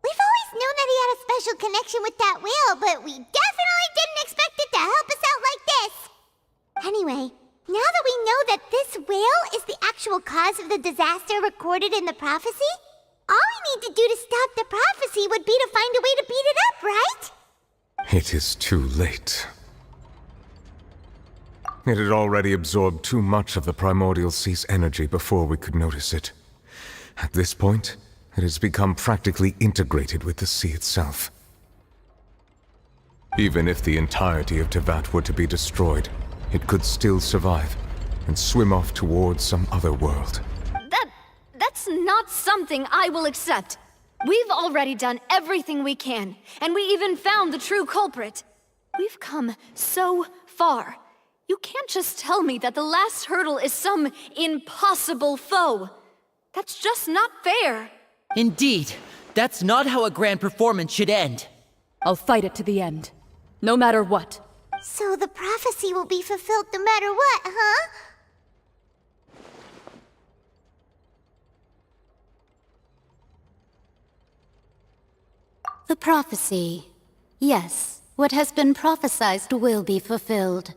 We've always known that he had a special connection with that whale, but we definitely didn't expect it to help us out like this. Anyway, now that we know that this whale is the actual cause of the disaster recorded in the prophecy, all we need to do to stop the prophecy would be to find a way to beat it up, right? It is too late. It had already absorbed too much of the primordial sea's energy before we could notice it. At this point, it has become practically integrated with the sea itself. Even if the entirety of Tevat were to be destroyed, it could still survive. and swim off towards some other world. That's not something I will accept. We've already done everything we can, and we even found the true culprit. We've come so far. You can't just tell me that the last hurdle is some impossible foe. That's just not fair. Indeed, that's not how a grand performance should end. I'll fight it to the end, no matter what. So the prophecy will be fulfilled no matter what, huh? The prophecy. Yes, what has been prophesied will be fulfilled.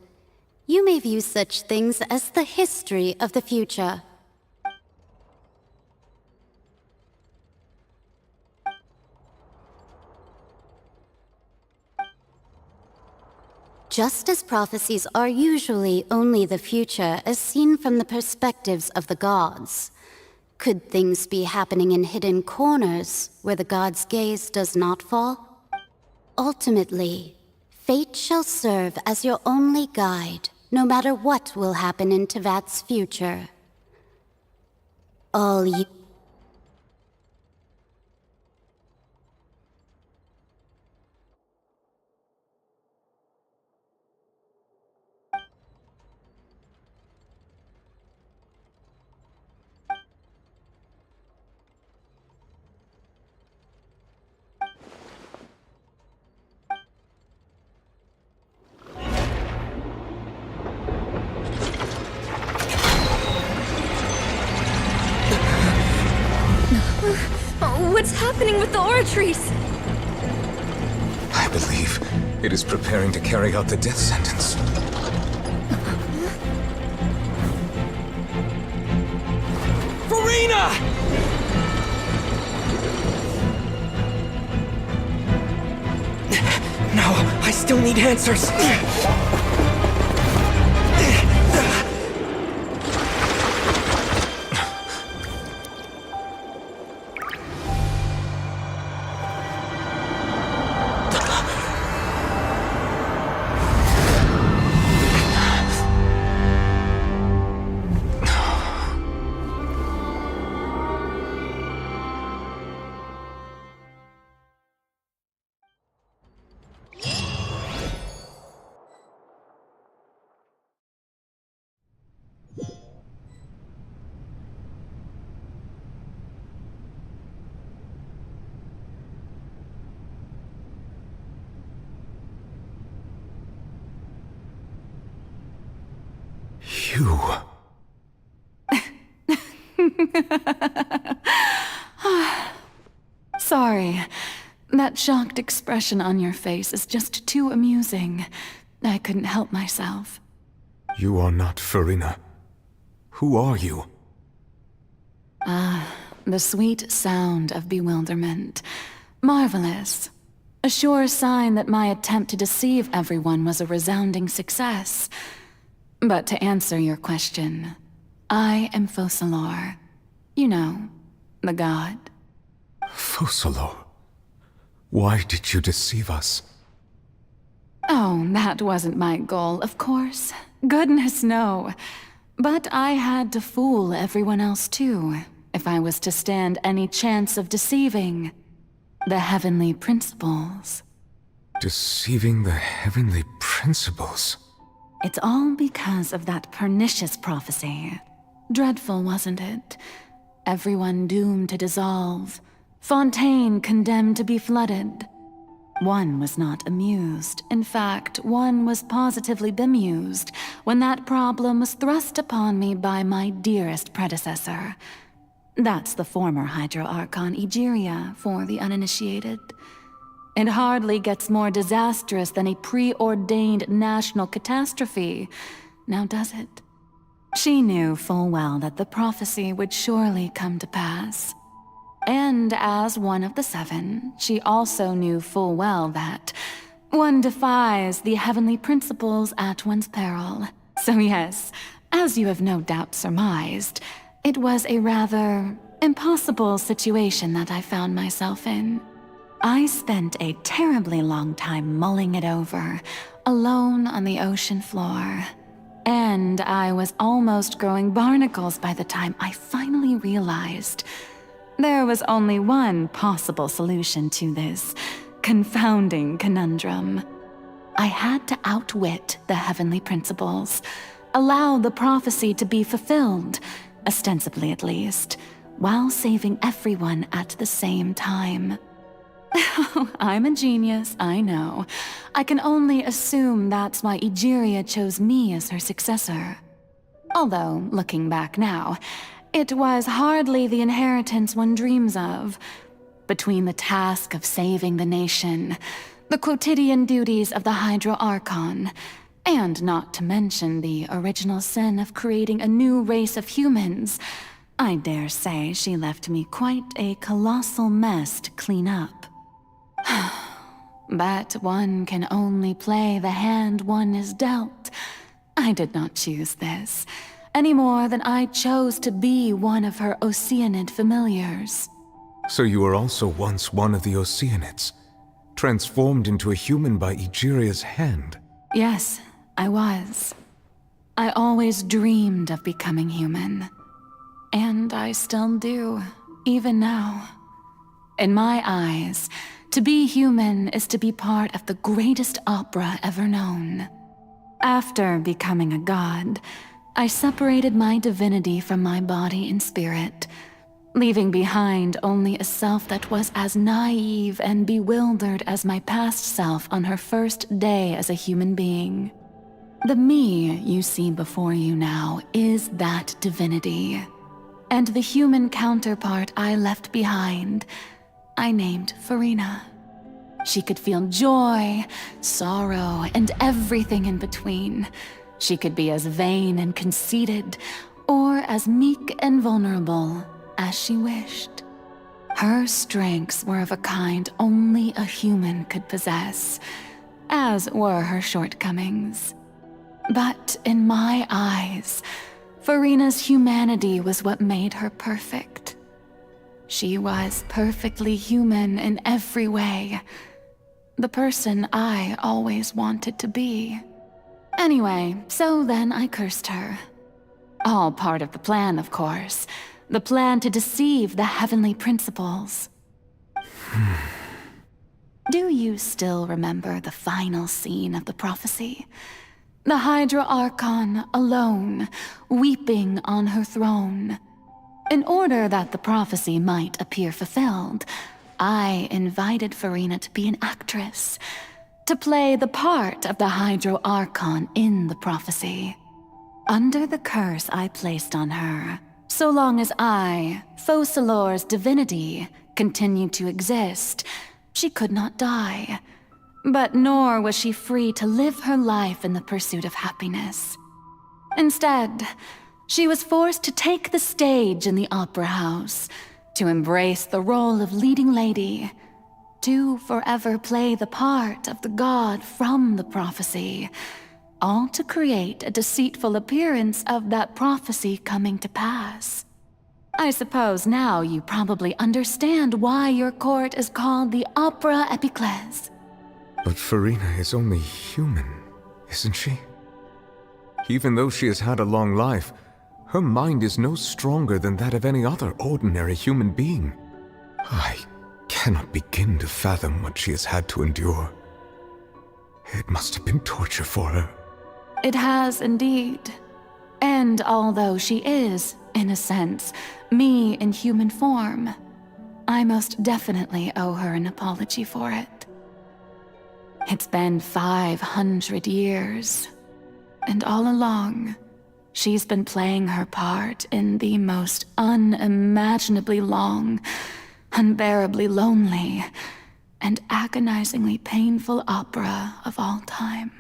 You may view such things as the history of the future. Just as prophecies are usually only the future as seen from the perspectives of the gods, could things be happening in hidden corners where the gods' gaze does not fall? Ultimately, fate shall serve as your only guide, no matter what will happen in Tevat's future. All you... What's happening with the oratories? I believe it is preparing to carry out the death sentence. Furina! No, I still need answers. You... Sorry. That shocked expression on your face is just too amusing. I couldn't help myself. You are not Furina. Who are you? The sweet sound of bewilderment. Marvelous. A sure sign that my attempt to deceive everyone was a resounding success. But to answer your question, I am Focalor. You know, the god. Focalor? Why did you deceive us? Oh, that wasn't my goal, of course. Goodness, no. But I had to fool everyone else too, if I was to stand any chance of deceiving the heavenly principles. Deceiving the heavenly principles? It's all because of that pernicious prophecy. Dreadful, wasn't it? Everyone doomed to dissolve. Fontaine condemned to be flooded. One was not amused. In fact, one was positively bemused when that problem was thrust upon me by my dearest predecessor. That's the former Hydro Archon Egeria, for the uninitiated. It hardly gets more disastrous than a preordained national catastrophe, now does it? She knew full well that the prophecy would surely come to pass. And as one of the seven, she also knew full well that one defies the heavenly principles at one's peril. So yes, as you have no doubt surmised, it was a rather impossible situation that I found myself in. I spent a terribly long time mulling it over, alone on the ocean floor. And I was almost growing barnacles by the time I finally realized there was only one possible solution to this confounding conundrum. I had to outwit the heavenly principles, allow the prophecy to be fulfilled, ostensibly at least, while saving everyone at the same time. I'm a genius, I know. I can only assume that's why Egeria chose me as her successor. Although, looking back now, it was hardly the inheritance one dreams of. Between the task of saving the nation, the quotidian duties of the Hydro Archon, and not to mention the original sin of creating a new race of humans, I dare say she left me quite a colossal mess to clean up. But one can only play the hand one is dealt. I did not choose this, any more than I chose to be one of her Oceanid familiars. So you were also once one of the Oceanids, transformed into a human by Egeria's hand? Yes, I was. I always dreamed of becoming human. And I still do, even now. In my eyes, to be human is to be part of the greatest opera ever known. After becoming a god, I separated my divinity from my body and spirit, leaving behind only a self that was as naive and bewildered as my past self on her first day as a human being. The me you see before you now is that divinity, and the human counterpart I left behind, I named Farina. She could feel joy, sorrow, and everything in between. She could be as vain and conceited, or as meek and vulnerable as she wished. Her strengths were of a kind only a human could possess, as were her shortcomings. But in my eyes, Farina's humanity was what made her perfect. She was perfectly human in every way. The person I always wanted to be. Anyway, so then I cursed her. All part of the plan, of course. The plan to deceive the heavenly principles. Do you still remember the final scene of the prophecy? The Hydra Archon alone, weeping on her throne. In order that the prophecy might appear fulfilled, I invited Farina to be an actress, to play the part of the Hydro Archon in the prophecy. Under the curse I placed on her, so long as I, Focalor's divinity, continued to exist, she could not die. But nor was she free to live her life in the pursuit of happiness. Instead, she was forced to take the stage in the opera house, to embrace the role of leading lady, to forever play the part of the god from the prophecy, all to create a deceitful appearance of that prophecy coming to pass. I suppose now you probably understand why your court is called the Opera Epiclese. But Farina is only human, isn't she? Even though she has had a long life, her mind is no stronger than that of any other ordinary human being. I cannot begin to fathom what she has had to endure. It must have been torture for her. It has indeed. And although she is, in a sense, me in human form, I most definitely owe her an apology for it. It's been 500 years, and all along, she's been playing her part in the most unimaginably long, unbearably lonely, and agonizingly painful opera of all time.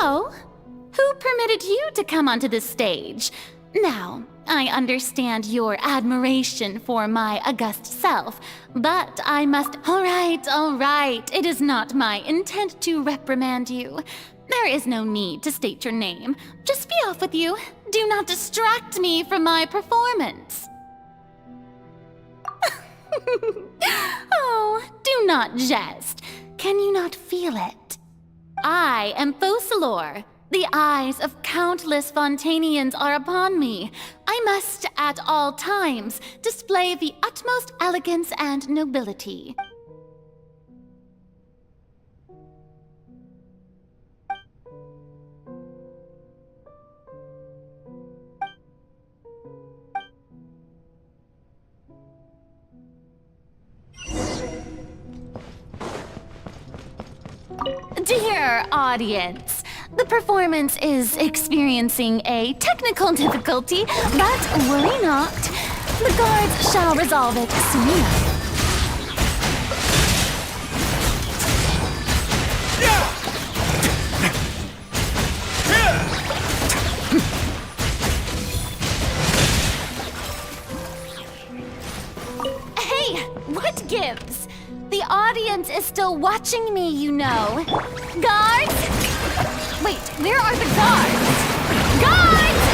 Oh, who permitted you to come onto this stage? Now, I understand your admiration for my august self, but I must— All right. It is not my intent to reprimand you. There is no need to state your name. Just be off with you. Do not distract me from my performance. Oh, do not jest. Can you not feel it? I am Focalor. The eyes of countless Fontainians are upon me. I must, at all times, display the utmost elegance and nobility. Dear audience, the performance is experiencing a technical difficulty, but worry not. The guards shall resolve it soon enough. Hey, what gives? The audience is still watching me, you know. Guards? Wait, where are the guards? Guards!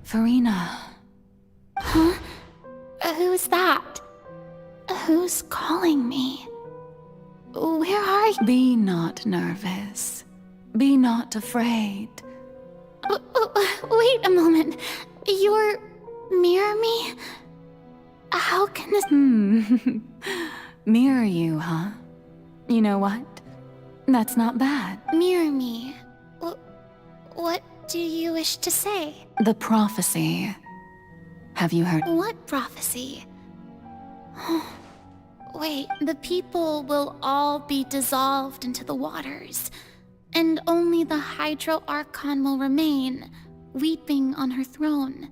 Farina. Huh? Who's that? Who's calling me? Where are you? Be not nervous. Be not afraid. Wait a moment. You're mirror me? How can this— Mirror you, huh? You know what? That's not bad. Mirror me? What do you wish to say? The prophecy. Have you heard— What prophecy? Wait, the people will all be dissolved into the waters, and only the Hydro Archon will remain, weeping on her throne.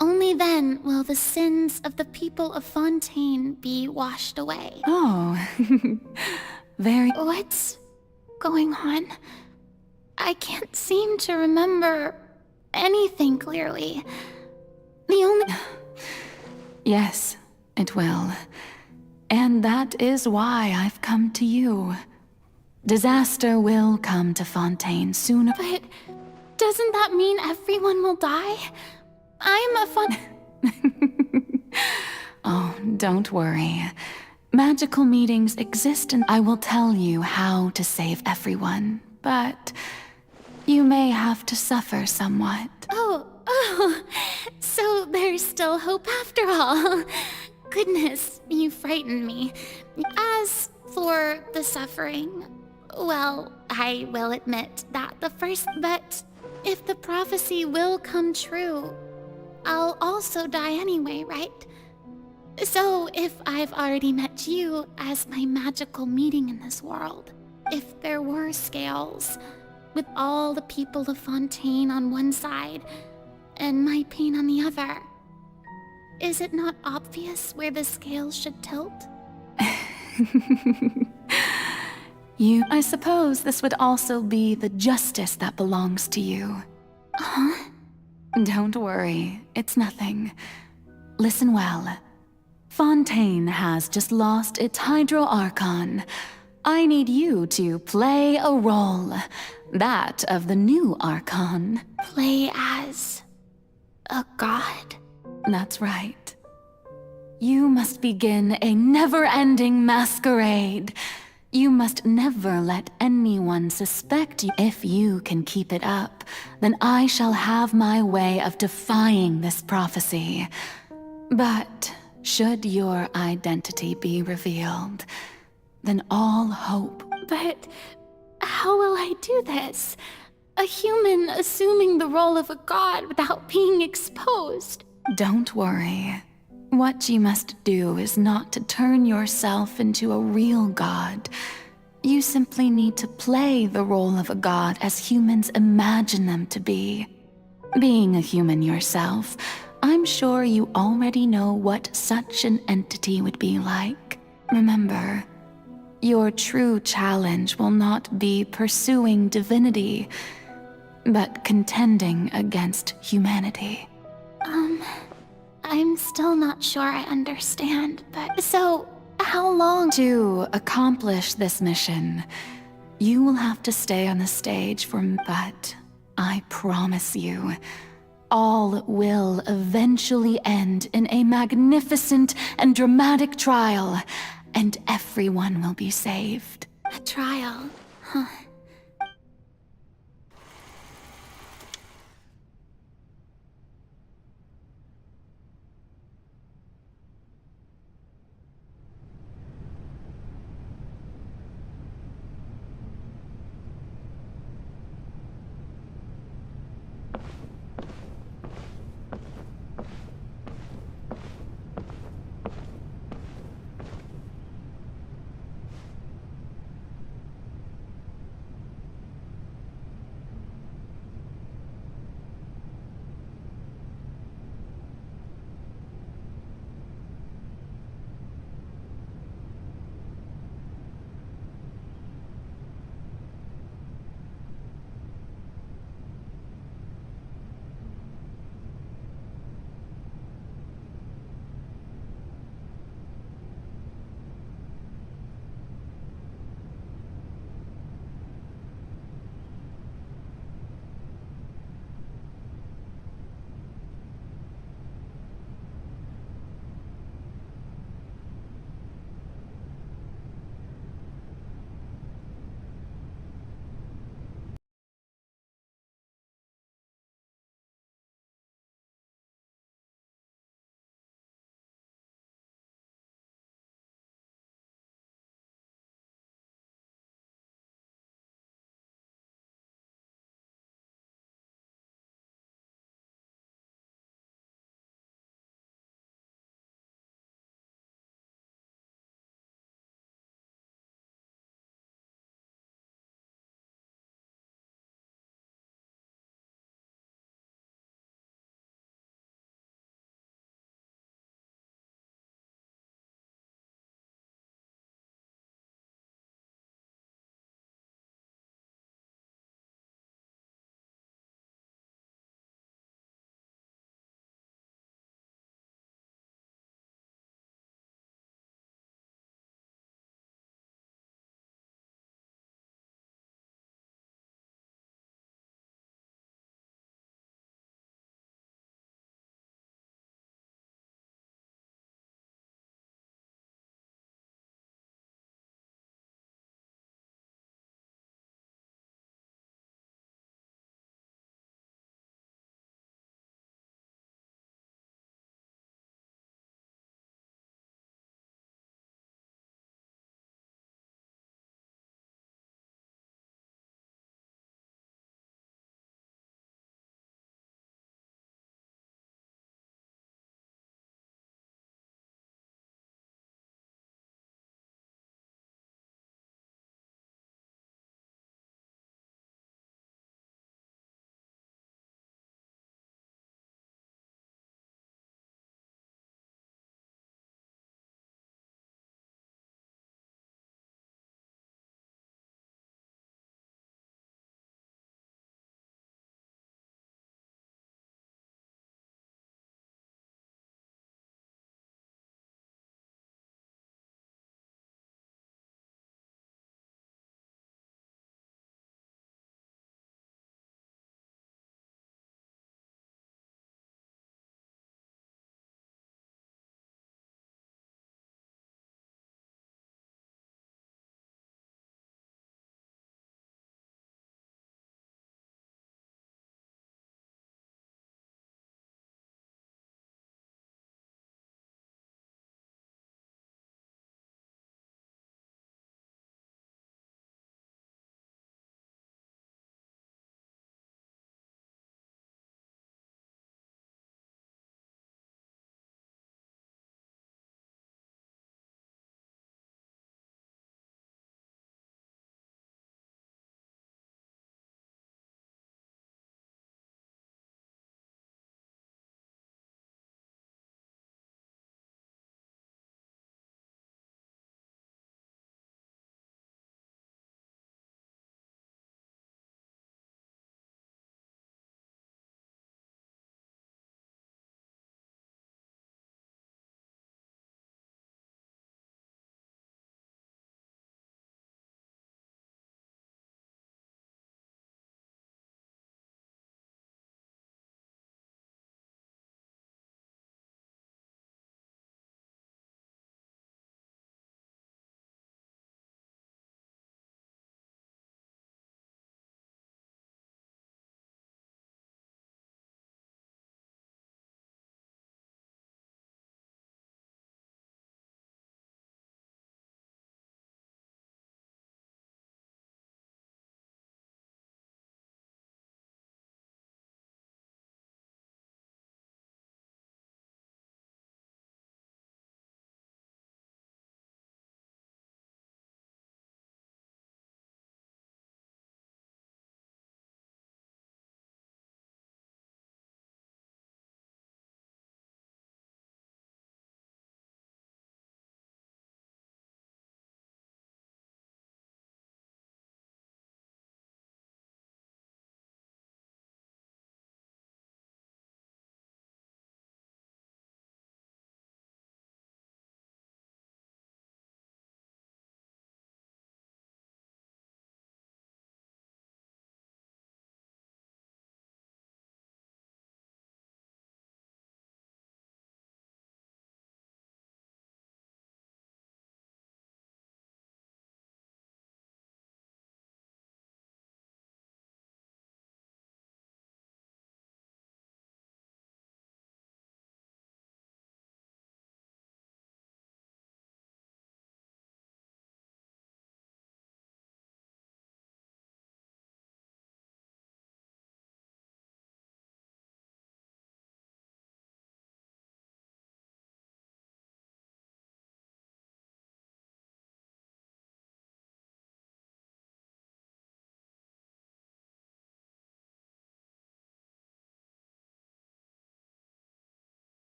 Only then will the sins of the people of Fontaine be washed away. Oh, very— What's going on? I can't seem to remember anything clearly. The only— Yes, it will. And that is why I've come to you. Disaster will come to Fontaine sooner— But doesn't that mean everyone will die? I'm a Oh, don't worry. Magical meetings exist and I will tell you how to save everyone. But you may have to suffer somewhat. Oh, so there's still hope after all. Goodness, you frighten me. As for the suffering, well, I will admit that but if the prophecy will come true, I'll also die anyway, right? So if I've already met you as my magical meeting in this world, if there were scales, with all the people of Fontaine on one side and my pain on the other, is it not obvious where the scales should tilt? I suppose this would also be the justice that belongs to you. Huh? Don't worry, it's nothing. Listen well. Fontaine has just lost its Hydro Archon. I need you to play a role. That of the new Archon. Play as a god? That's right. You must begin a never-ending masquerade. You must never let anyone suspect you. If you can keep it up, then I shall have my way of defying this prophecy. But should your identity be revealed, then all hope. But how will I do this? A human assuming the role of a god without being exposed. Don't worry. What you must do is not to turn yourself into a real god. You simply need to play the role of a god as humans imagine them to be. Being a human yourself, I'm sure you already know what such an entity would be like. Remember, your true challenge will not be pursuing divinity, but contending against humanity. I'm still not sure I understand, but so how long? To accomplish this mission, you will have to stay on the stage but I promise you, all will eventually end in a magnificent and dramatic trial, and everyone will be saved. A trial? Huh.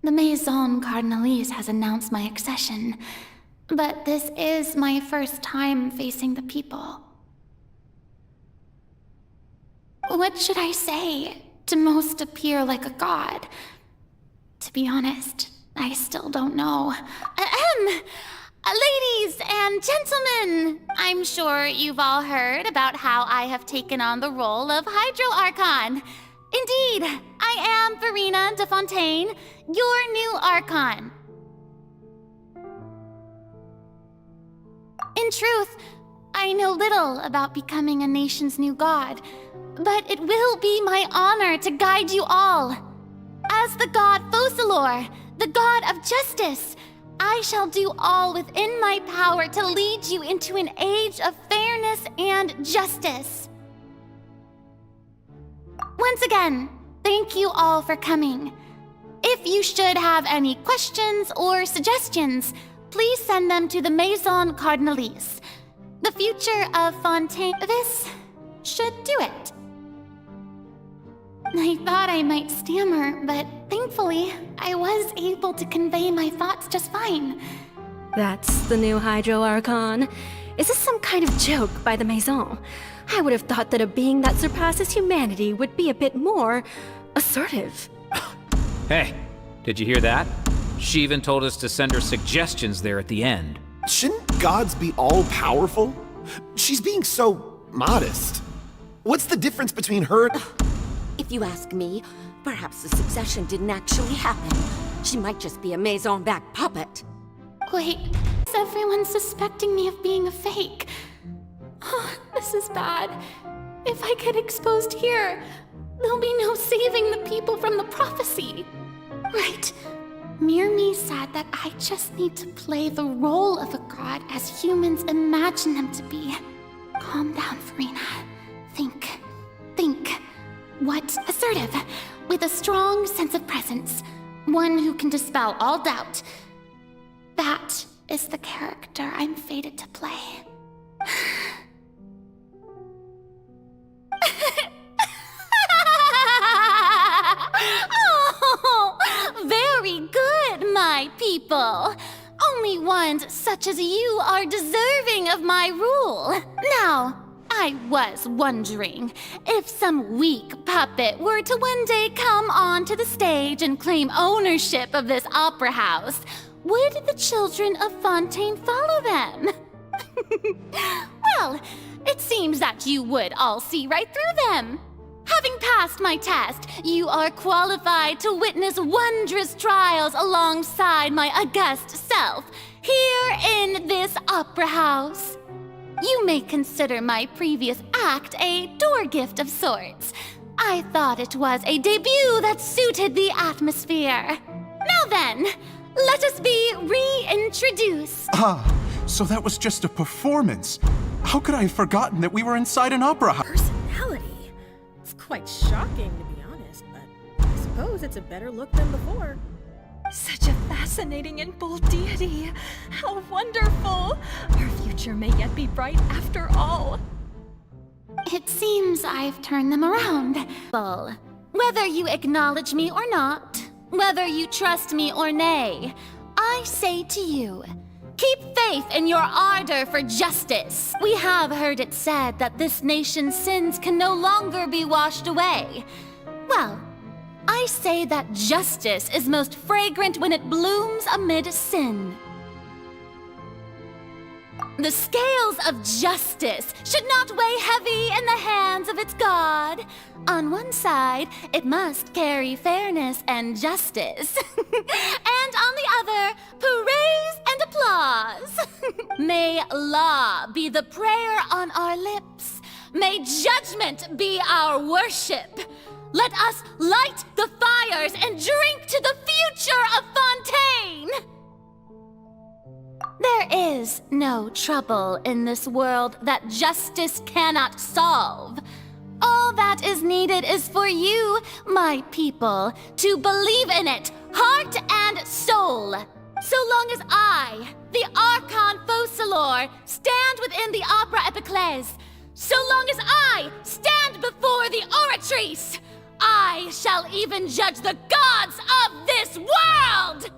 The Maison Cardinalise has announced my accession, but this is my first time facing the people. What should I say to most appear like a god? To be honest, I still don't know. Ladies and gentlemen, I'm sure you've all heard about how I have taken on the role of Hydro Archon. Indeed, I am Farina de Fontaine, your new Archon. In truth, I know little about becoming a nation's new god, but it will be my honor to guide you all. As the god Focalor, the god of justice, I shall do all within my power to lead you into an age of fairness and justice. Once again, thank you all for coming. If you should have any questions or suggestions, please send them to the Maison Cardinalise. The future of Fontaine, this should do it. I thought I might stammer, but thankfully, I was able to convey my thoughts just fine. That's the new Hydro Archon. Is this some kind of joke by the Maison? I would have thought that a being that surpasses humanity would be a bit more assertive. Hey, did you hear that? She even told us to send her suggestions there at the end. Shouldn't gods be all-powerful? She's being so modest. What's the difference between her... If you ask me, perhaps the succession didn't actually happen. She might just be a Maison-backed puppet. Wait, is everyone suspecting me of being a fake? Oh, this is bad. If I get exposed here, there'll be no saving the people from the prophecy. Right. Mirmi said that I just need to play the role of a god as humans imagine them to be. Calm down, Farina. Think. What? Assertive, with a strong sense of presence. One who can dispel all doubt. That is the character I'm fated to play. Oh, very good, my people. Only ones such as you are deserving of my rule. Now, I was wondering if some weak puppet were to one day come onto the stage and claim ownership of this opera house, would the children of Fontaine follow them? Well, it seems that you would all see right through them. Having passed my test, you are qualified to witness wondrous trials alongside my august self, here in this opera house. You may consider my previous act a door gift of sorts. I thought it was a debut that suited the atmosphere. Now then, let us be reintroduced. Ah, so that was just a performance. How could I have forgotten that we were inside an opera house? Personality? It's quite shocking, to be honest, but I suppose it's a better look than before. Such a fascinating and bold deity. How wonderful! Our future may yet be bright after all. It seems I've turned them around. Well, whether you acknowledge me or not, whether you trust me or nay, I say to you, keep faith in your ardor for justice. We have heard it said that this nation's sins can no longer be washed away. Well, I say that justice is most fragrant when it blooms amid sin. The scales of justice should not weigh heavy in the hands of its god. On one side, it must carry fairness and justice. And on the other, praise and applause. May law be the prayer on our lips. May judgment be our worship. Let us light the fires and drink to the future of Fontaine! There is no trouble in this world that justice cannot solve. All that is needed is for you, my people, to believe in it, heart and soul. So long as I, the Archon Focalor, stand within the Opera Epiclese, so long as I stand before the Oratrice, I shall even judge the gods of this world!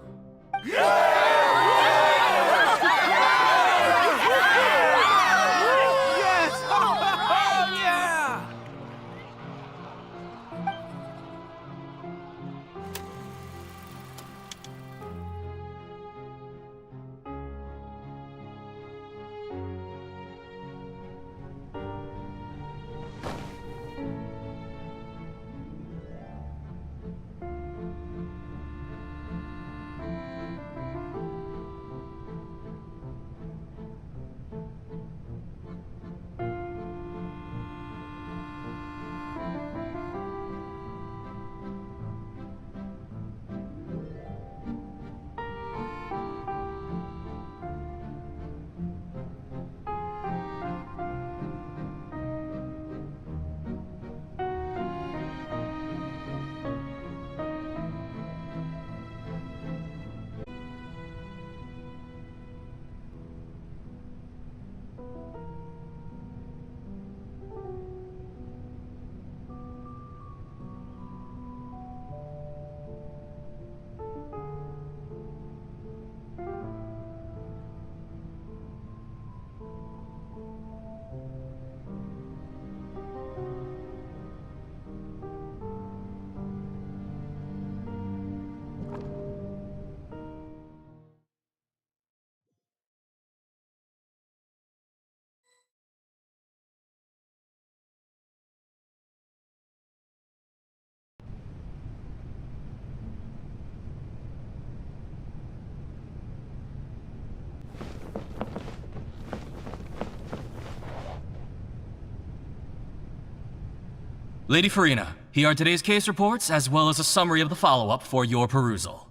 Lady Farina, here are today's case reports, as well as a summary of the follow-up for your perusal.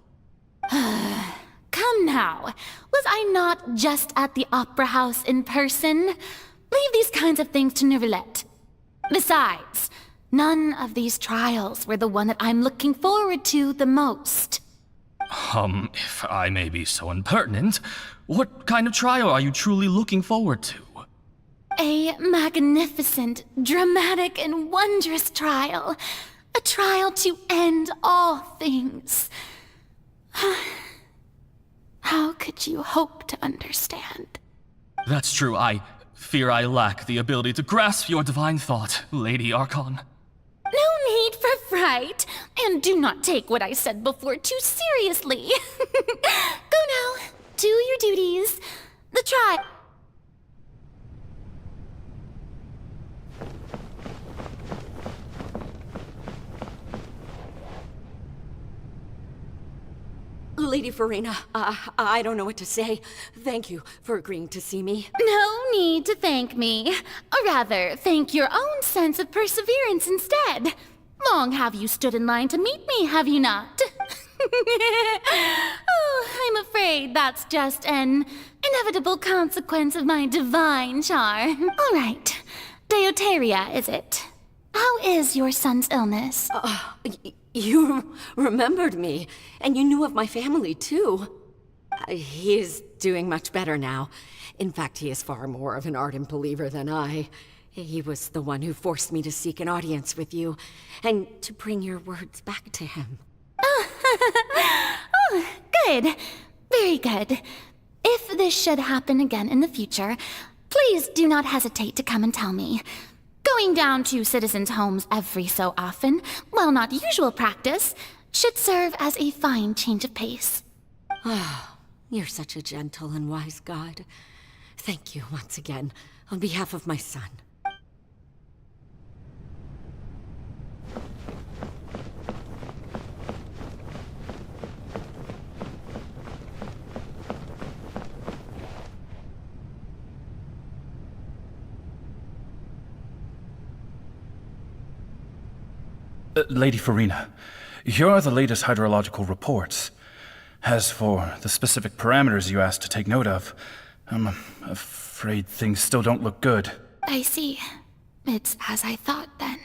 Come now, was I not just at the Opera House in person? Leave these kinds of things to Neuvillette. Besides, none of these trials were the one that I'm looking forward to the most. If I may be so impertinent, what kind of trial are you truly looking forward to? A magnificent, dramatic, and wondrous trial. A trial to end all things. How could you hope to understand? That's true. I fear I lack the ability to grasp your divine thought, Lady Archon. No need for fright, and do not take what I said before too seriously. Go now, do your duties. The trial. Lady Farina, I don't know what to say. Thank you for agreeing to see me. No need to thank me. Or rather, thank your own sense of perseverance instead. Long have you stood in line to meet me, have you not? Oh, I'm afraid that's just an inevitable consequence of my divine charm. All right. Deoteria, is it? How is your son's illness? You remembered me, and you knew of my family, too. He is doing much better now. In fact, he is far more of an ardent believer than I. He was the one who forced me to seek an audience with you, and to bring your words back to him. Oh, good. Very good. If this should happen again in the future, please do not hesitate to come and tell me. Going down to citizens' homes every so often, while not usual practice, should serve as a fine change of pace. Ah, you're such a gentle and wise god. Thank you once again, on behalf of my son. Lady Farina, here are the latest hydrological reports. As for the specific parameters you asked to take note of, I'm afraid things still don't look good. I see. It's as I thought, then.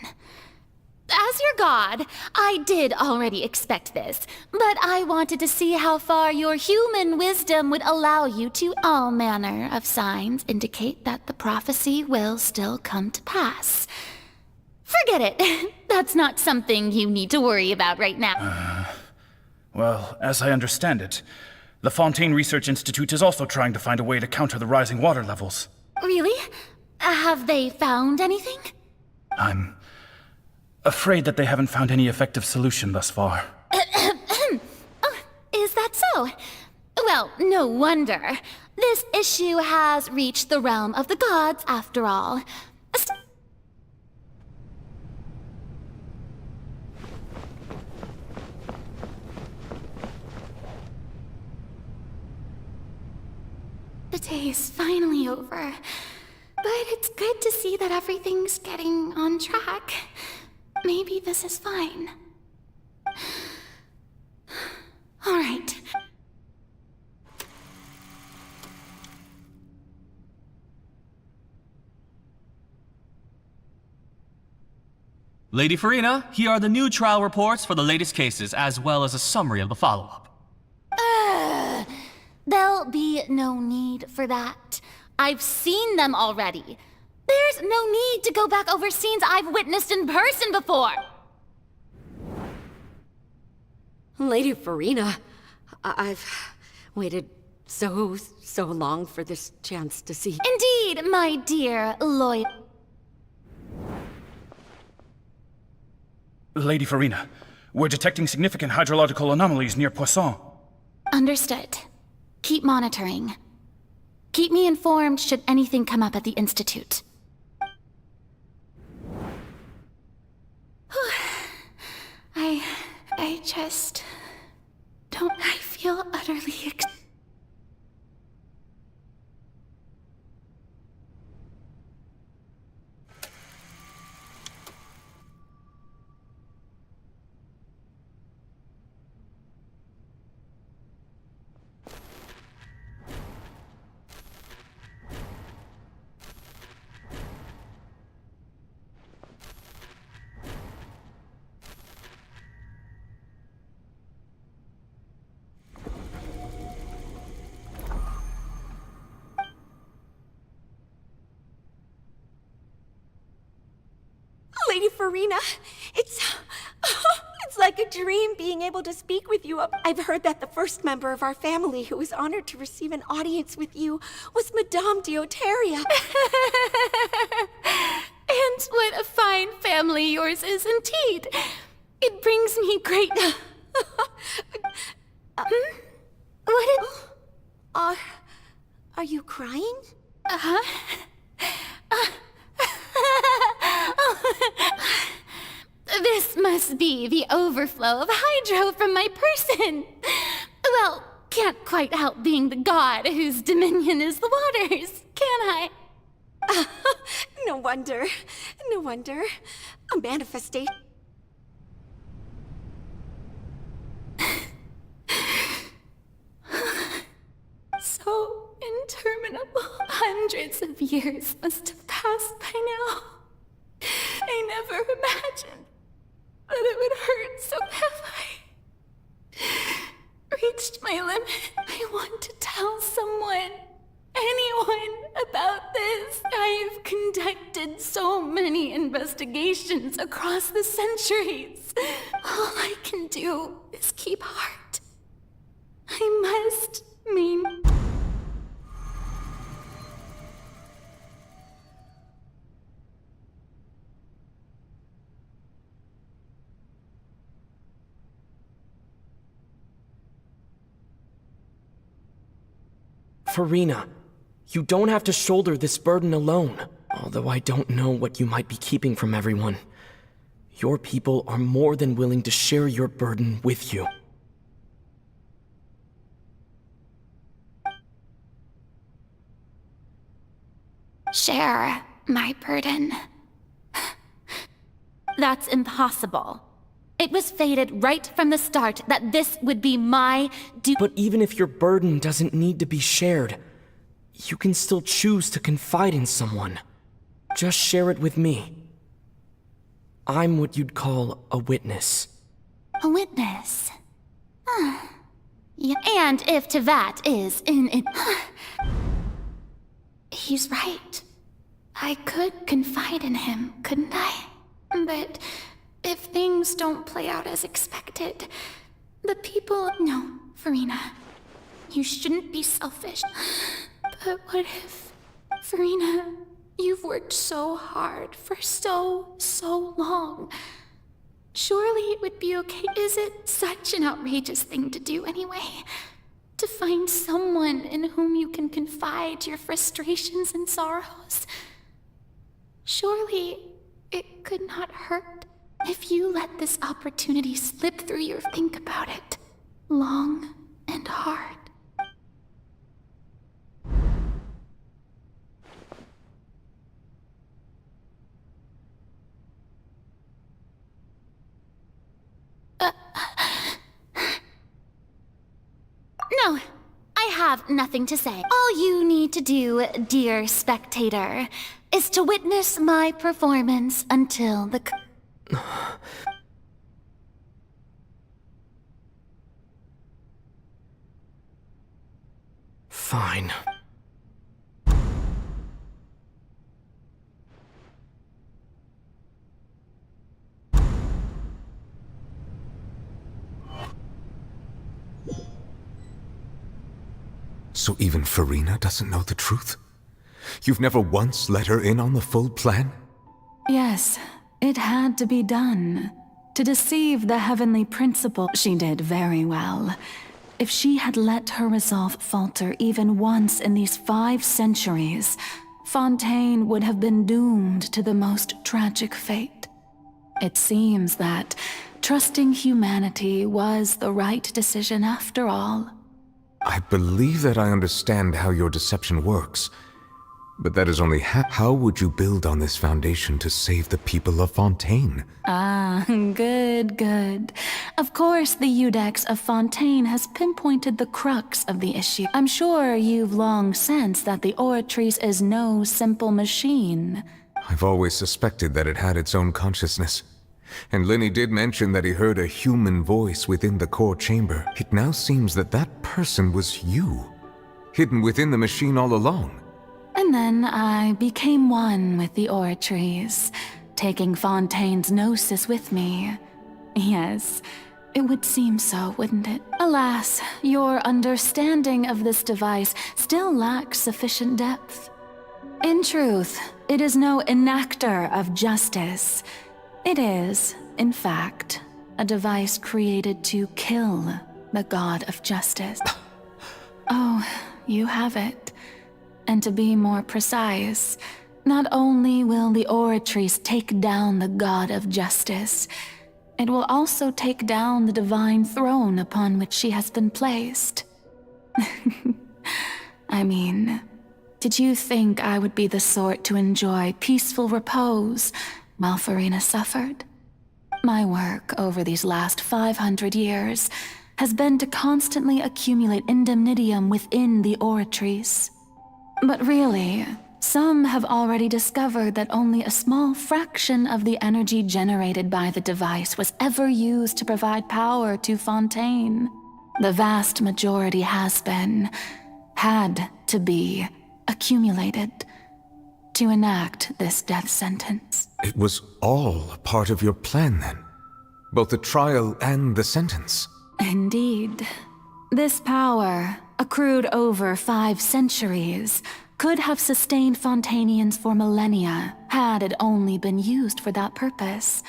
As your god, I did already expect this, but I wanted to see how far your human wisdom would allow you to. All manner of signs indicate that the prophecy will still come to pass. Forget it. That's not something you need to worry about right now. Well, as I understand it, the Fontaine Research Institute is also trying to find a way to counter the rising water levels. Really? Have they found anything? I'm afraid that they haven't found any effective solution thus far. Oh, is that so? Well, no wonder. This issue has reached the realm of the gods, after all. The day is finally over, but it's good to see that everything's getting on track. Maybe this is fine. All right. Lady Farina, here are the new trial reports for the latest cases, as well as a summary of the follow-up. There'll be no need for that. I've seen them already. There's no need to go back over scenes I've witnessed in person before. Lady Farina, I've waited so long for this chance to see. Indeed, my dear loyal. Lady Farina, we're detecting significant hydrological anomalies near Poisson. Understood. Keep monitoring. Keep me informed should anything come up at the Institute. I just... don't I feel utterly Lady Farina, it's like a dream being able to speak with you. I've heard that the first member of our family who was honored to receive an audience with you was Madame Deoteria. And what a fine family yours is indeed. It brings me great... What are you crying? This must be the overflow of hydro from my person. Well, can't quite help being the god whose dominion is the waters, can I? No wonder. No wonder. A manifestation. So interminable. Hundreds of years must have passed by now. I never imagined that it would hurt so badly. Reached my limit. I want to tell someone, anyone, about this. I've conducted so many investigations across the centuries. All I can do is keep heart. I must mean... Farina, you don't have to shoulder this burden alone. Although I don't know what you might be keeping from everyone. Your people are more than willing to share your burden with you. Share my burden. That's impossible. It was fated right from the start that this would be my But even if your burden doesn't need to be shared, you can still choose to confide in someone. Just share it with me. I'm what you'd call a witness. A witness? Yeah, and if Tevat is in it... He's right. I could confide in him, couldn't I? But if things don't play out as expected, the people... No, Farina, you shouldn't be selfish. But what if... Farina, you've worked so hard for so long. Surely it would be okay. Is it such an outrageous thing to do anyway? To find someone in whom you can confide your frustrations and sorrows? Surely it could not hurt if you let this opportunity slip through your... Think about it. Long and hard. No, I have nothing to say. All you need to do, dear spectator, is to witness my performance until the... Fine. So even Farina doesn't know the truth? You've never once let her in on the full plan? Yes, it had to be done. To deceive the heavenly principle, she did very well. If she had let her resolve falter even once in these 5 centuries, Fontaine would have been doomed to the most tragic fate. It seems that trusting humanity was the right decision after all. I believe that I understand how your deception works, but that is only how would you build on this foundation to save the people of Fontaine? Ah, good. Of course, the Iudex of Fontaine has pinpointed the crux of the issue. I'm sure you've long sensed that the Oratrice is no simple machine. I've always suspected that it had its own consciousness. And Lenny did mention that he heard a human voice within the core chamber. It now seems that that person was you, hidden within the machine all along. And then I became one with the Oratrice, taking Fontaine's gnosis with me. Yes, it would seem so, wouldn't it? Alas, your understanding of this device still lacks sufficient depth. In truth, it is no enactor of justice. It is, in fact, a device created to kill the god of justice. Oh, you have it. And to be more precise, not only will the Oratrice take down the god of justice, it will also take down the divine throne upon which she has been placed. I mean, did you think I would be the sort to enjoy peaceful repose while Farina suffered? My work over these last 500 years has been to constantly accumulate indemnitium within the Oratrice. But really, some have already discovered that only a small fraction of the energy generated by the device was ever used to provide power to Fontaine. The vast majority had to be, accumulated to enact this death sentence. It was all part of your plan then? Both the trial and the sentence? Indeed. This power, accrued over 5 centuries, could have sustained Fontainians for millennia, had it only been used for that purpose.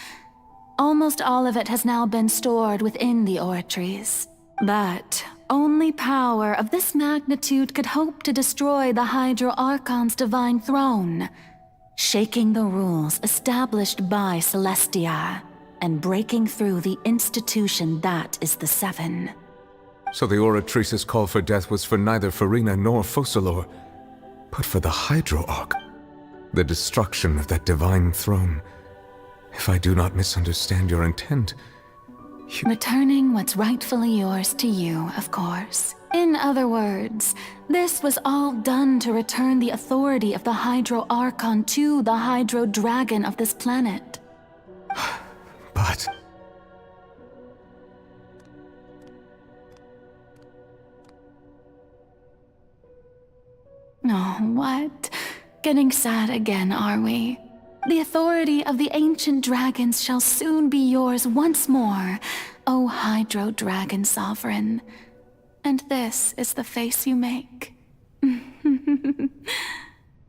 Almost all of it has now been stored within the Oratrice. But only power of this magnitude could hope to destroy the Hydro Archon's divine throne, shaking the rules established by Celestia, and breaking through the institution that is the Seven. So the Oratrice's call for death was for neither Farina nor Focalor, but for the Hydro Arch, the destruction of that divine throne. If I do not misunderstand your intent, returning what's rightfully yours to you, of course. In other words, this was all done to return the authority of the Hydro Archon to the Hydro Dragon of this planet. But... Oh, what? Getting sad again, are we? The authority of the ancient dragons shall soon be yours once more, O Hydro Dragon Sovereign. And this is the face you make.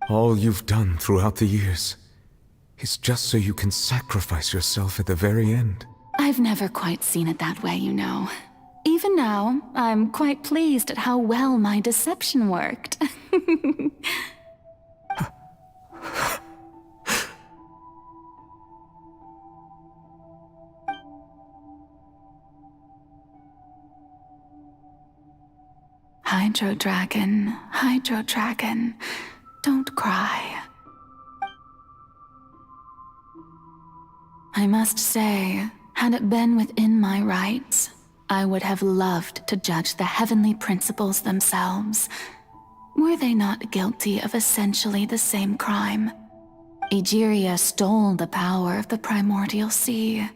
All you've done throughout the years is just so you can sacrifice yourself at the very end. I've never quite seen it that way, you know. Even now, I'm quite pleased at how well my deception worked. Hydro Dragon, don't cry. I must say, had it been within my rights, I would have loved to judge the heavenly principles themselves. Were they not guilty of essentially the same crime? Egeria stole the power of the primordial sea,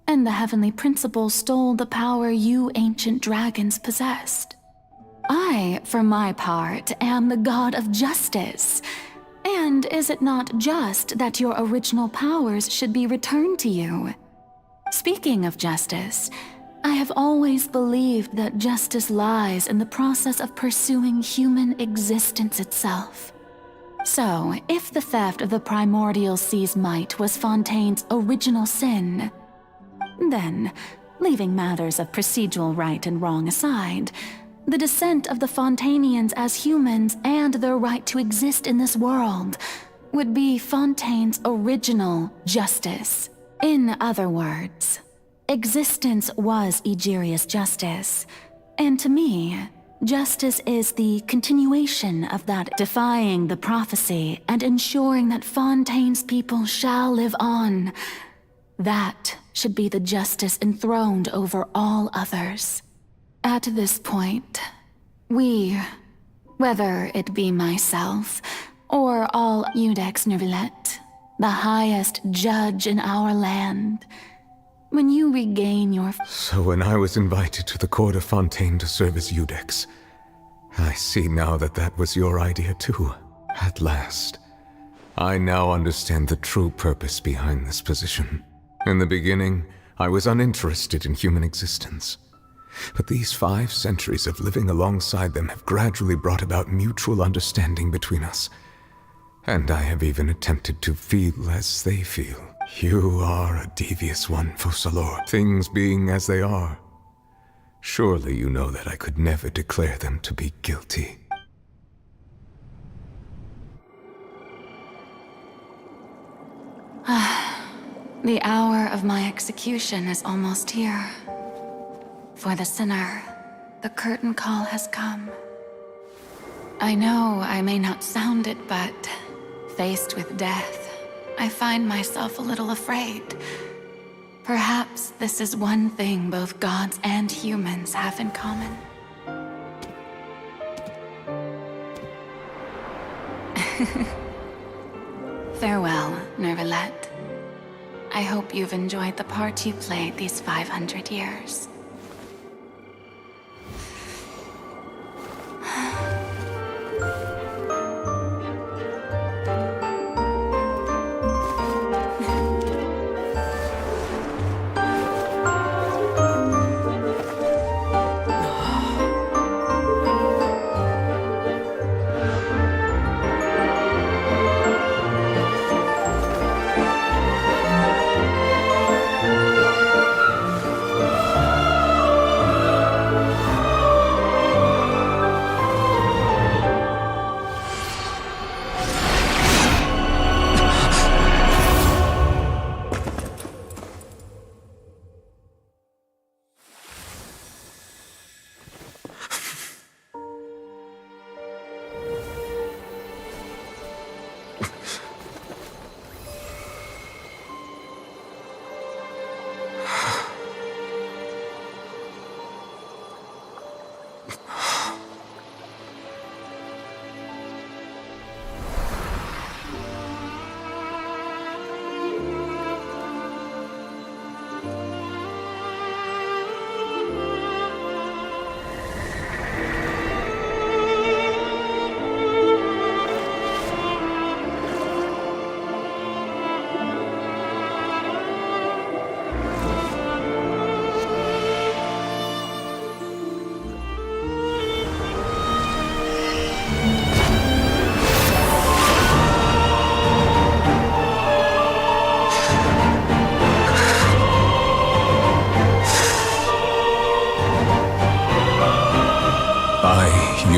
and the heavenly principles stole the power you ancient dragons possessed. I, for my part, am the god of justice. And is it not just that your original powers should be returned to you? Speaking of justice, I have always believed that justice lies in the process of pursuing human existence itself. So, if the theft of the primordial sea's might was Fontaine's original sin, then, leaving matters of procedural right and wrong aside, the descent of the Fontainians as humans and their right to exist in this world would be Fontaine's original justice. In other words, existence was Egeria's justice, and to me, justice is the continuation of that, defying the prophecy and ensuring that Fontaine's people shall live on. That should be the justice enthroned over all others. At this point, we, whether it be myself or all Iudex Neuvillette, the highest judge in our land, when you regain your... So when I was invited to the court of Fontaine to serve as Iudex, I see now that that was your idea too. At last, I now understand the true purpose behind this position. In the beginning, I was uninterested in human existence. But these 5 centuries of living alongside them have gradually brought about mutual understanding between us. And I have even attempted to feel as they feel. You are a devious one, Focalors. Things being as they are, surely you know that I could never declare them to be guilty. The hour of my execution is almost here. For the sinner, the curtain call has come. I know I may not sound it, but faced with death, I find myself a little afraid. Perhaps this is one thing both gods and humans have in common. Farewell, Neuvillette. I hope you've enjoyed the part you played these 500 years.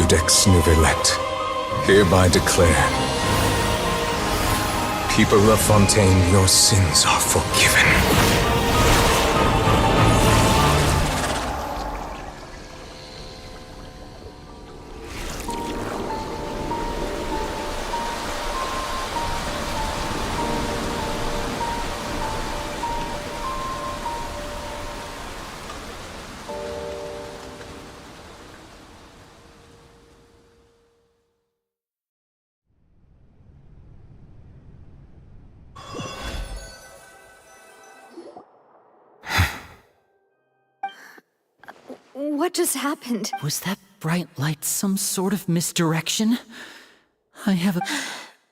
Judex Nouvellette, hereby declare, people of Fontaine, your sins are forgiven. What just happened? Was that bright light some sort of misdirection? I have a...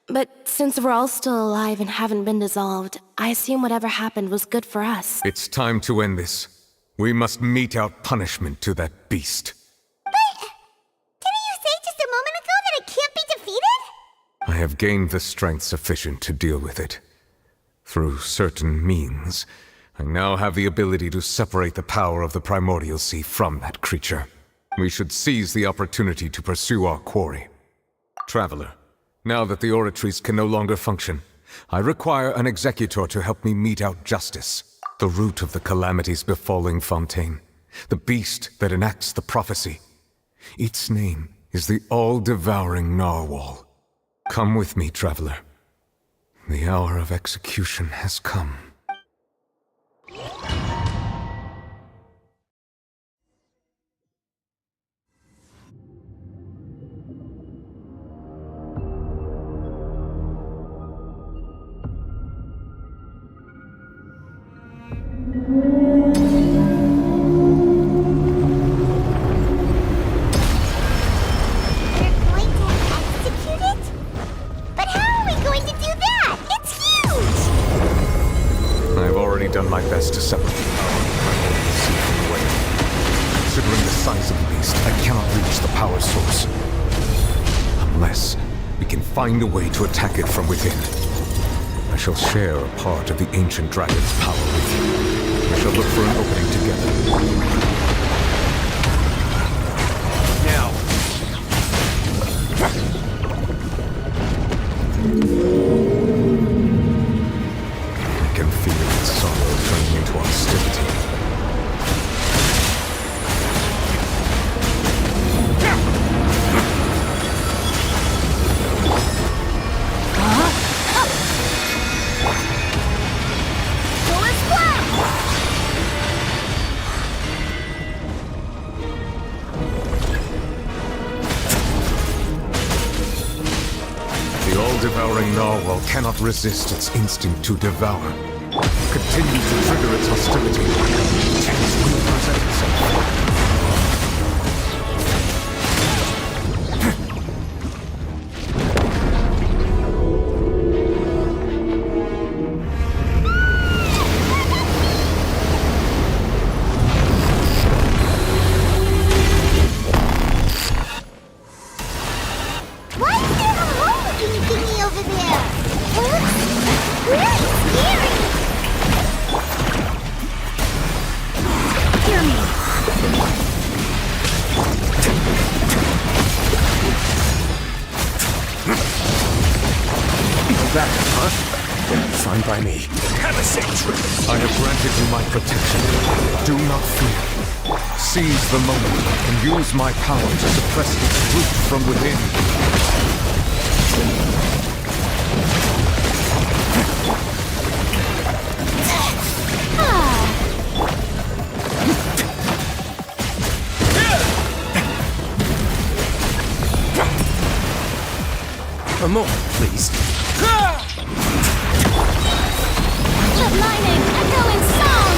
But since we're all still alive and haven't been dissolved, I assume whatever happened was good for us. It's time to end this. We must mete out punishment to that beast. Didn't you say just a moment ago that it can't be defeated? I have gained the strength sufficient to deal with it. Through certain means, I now have the ability to separate the power of the Primordial Sea from that creature. We should seize the opportunity to pursue our quarry. Traveler, now that the oratories can no longer function, I require an executor to help me mete out justice. The root of the calamities befalling Fontaine. The beast that enacts the prophecy. Its name is the all-devouring Narwhal. Come with me, traveler. The hour of execution has come. Done my best to separate the power of the Primordial Sea from the whale. Considering the size of the beast, I cannot reach the power source. Unless we can find a way to attack it from within. I shall share a part of the ancient dragon's power with you. We shall look for an opening together. I can feel its sorrow turning into hostility. The all-devouring narwhal cannot resist its instinct to devour. Continue to trigger its hostility. Chance will present itself. That, huh? Fine by me. Have a safe trip. I have granted you my protection. Do not fear. Seize the moment and use my power to suppress its root from within. A moment, please. The lightning echoing song!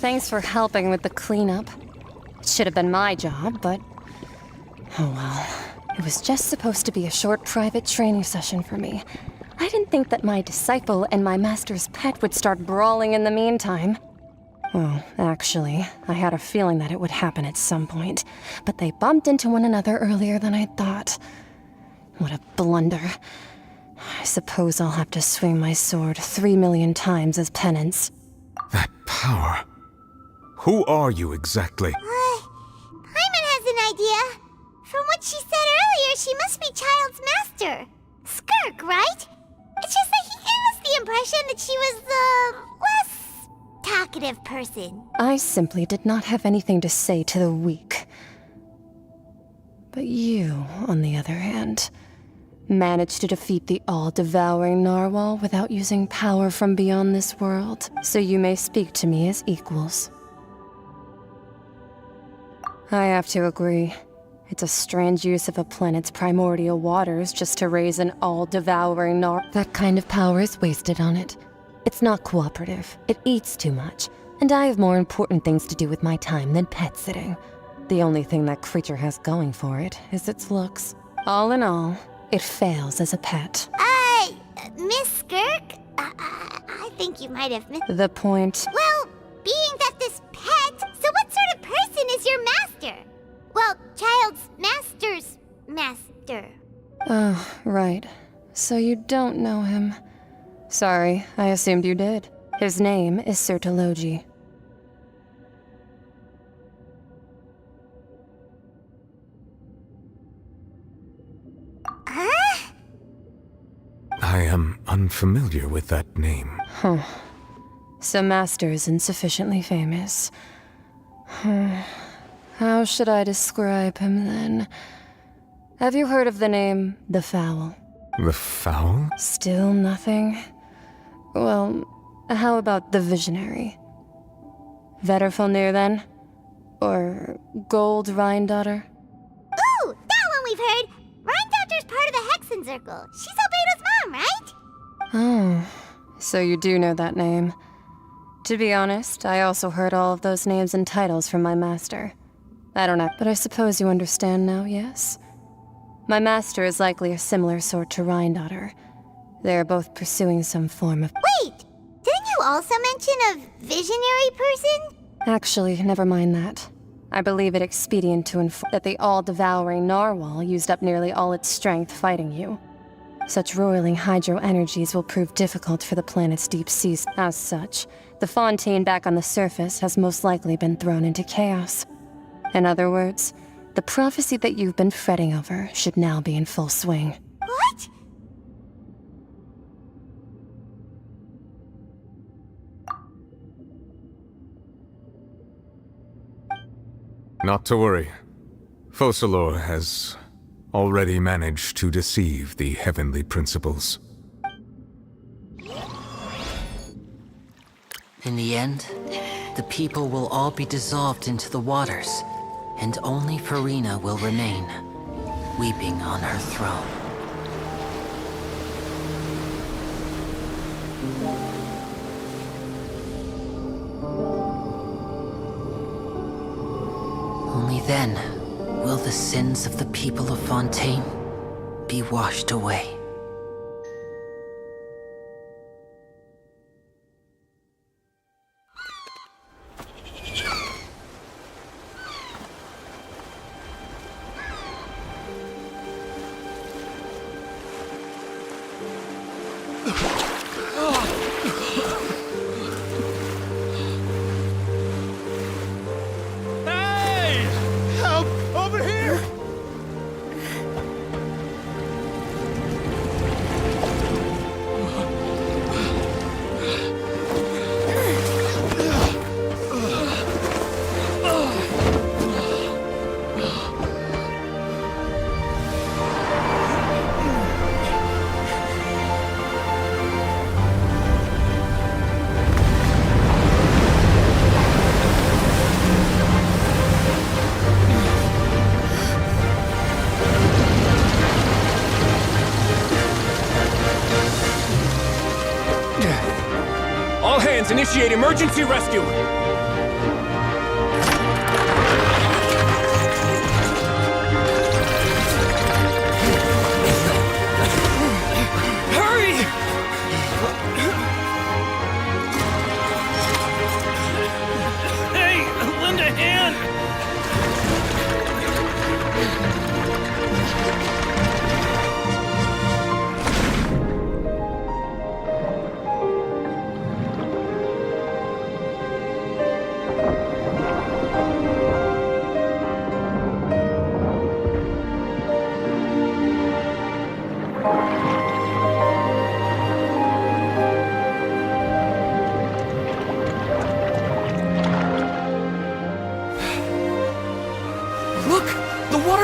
Thanks for helping with the cleanup. It should have been my job, but... oh well. It was just supposed to be a short private training session for me. I didn't think that my disciple and my master's pet would start brawling in the meantime. Well, actually, I had a feeling that it would happen at some point, but they bumped into one another earlier than I thought. What a blunder. I suppose I'll have to swing my sword 3 million times as penance. That power. Who are you exactly? Paimon has an idea. From what she said earlier, she must be Child's master. Skirk, right? It's just that he gave us the impression that she was the less talkative person. I simply did not have anything to say to the weak. But you, on the other hand, managed to defeat the all-devouring narwhal without using power from beyond this world, so you may speak to me as equals. I have to agree. It's a strange use of a planet's primordial waters just to raise an all-devouring That kind of power is wasted on it. It's not cooperative. It eats too much. And I have more important things to do with my time than pet sitting. The only thing that creature has going for it is its looks. All in all, it fails as a pet. Miss Skirk? I think you might have missed... The point... Well, being that this pet, so what sort of person is your master? Well, Child's master's master. Oh, right. So you don't know him. Sorry, I assumed you did. His name is Sertologi. Huh? I am unfamiliar with that name. Huh. So Master is insufficiently famous. How should I describe him then? Have you heard of the name The Fowl? The Fowl? Still nothing? Well, how about the Visionary? Vetterfulnir then? Or Gold Rhindaughter? Ooh, that one we've heard! Rhindaughter's part of the Hexen Circle. She's Albedo's mom, right? Oh, so you do know that name. To be honest, I also heard all of those names and titles from my master. I don't know, but I suppose you understand now, yes? My master is likely a similar sort to Rhindaughter. They're both pursuing some form of... Wait! Didn't you also mention a visionary person? Actually, never mind that. I believe it expedient to inform that the all-devouring narwhal used up nearly all its strength fighting you. Such roiling hydro energies will prove difficult for the planet's deep seas. As such, the Fontaine back on the surface has most likely been thrown into chaos. In other words, the prophecy that you've been fretting over should now be in full swing. What? Not to worry. Focalor has already managed to deceive the heavenly principles. In the end, the people will all be dissolved into the waters, and only Furina will remain, weeping on her throne. Only then will the sins of the people of Fontaine be washed away. All hands, initiate emergency rescue!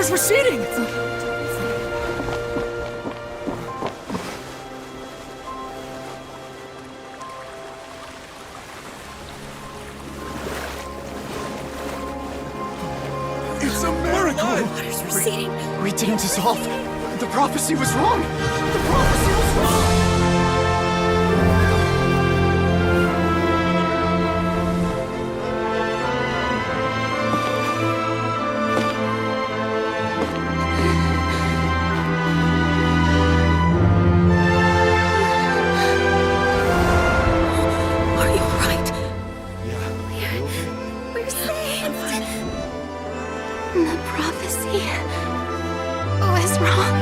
is receding! It's a miracle! Water's receding. We didn't dissolve. The prophecy was wrong. The prophecy was wrong! Are you alright? Yeah. We're safe. The prophecy was wrong.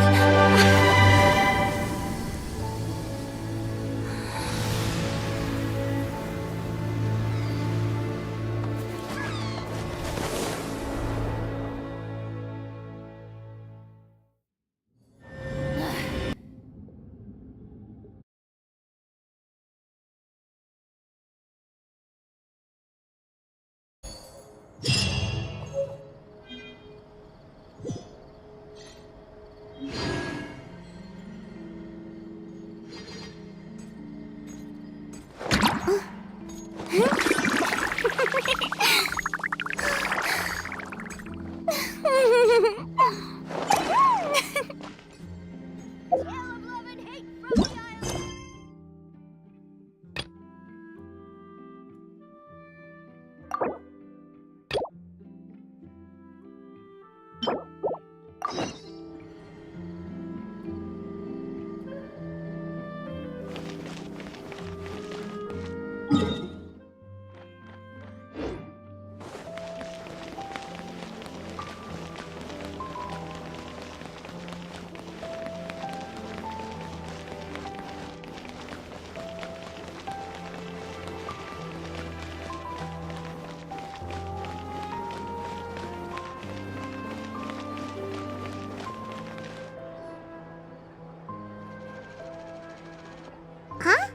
Huh?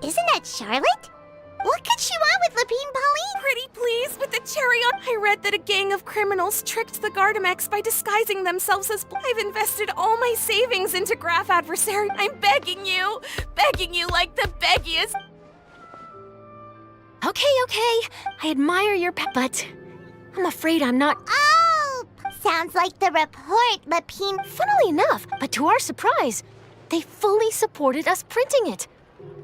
Isn't that Charlotte? What could she want with Lapine Pauline? Pretty please, with the cherry on. I read that a gang of criminals tricked the Gardamex by disguising themselves as. I've invested all my savings into Graph Adversary. I'm begging you like the beggiest. Okay. I admire your but I'm afraid I'm not. Oh! Sounds like the report, Lapine. Funnily enough, but to our surprise, they fully supported us printing it.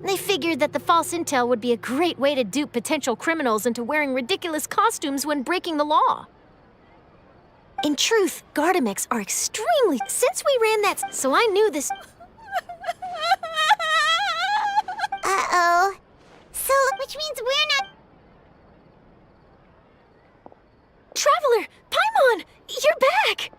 They figured that the false intel would be a great way to dupe potential criminals into wearing ridiculous costumes when breaking the law. In truth, Gardamex are extremely. Since we ran that, so I knew this. Uh-oh. So, which means we're not. Traveler! Paimon! You're back!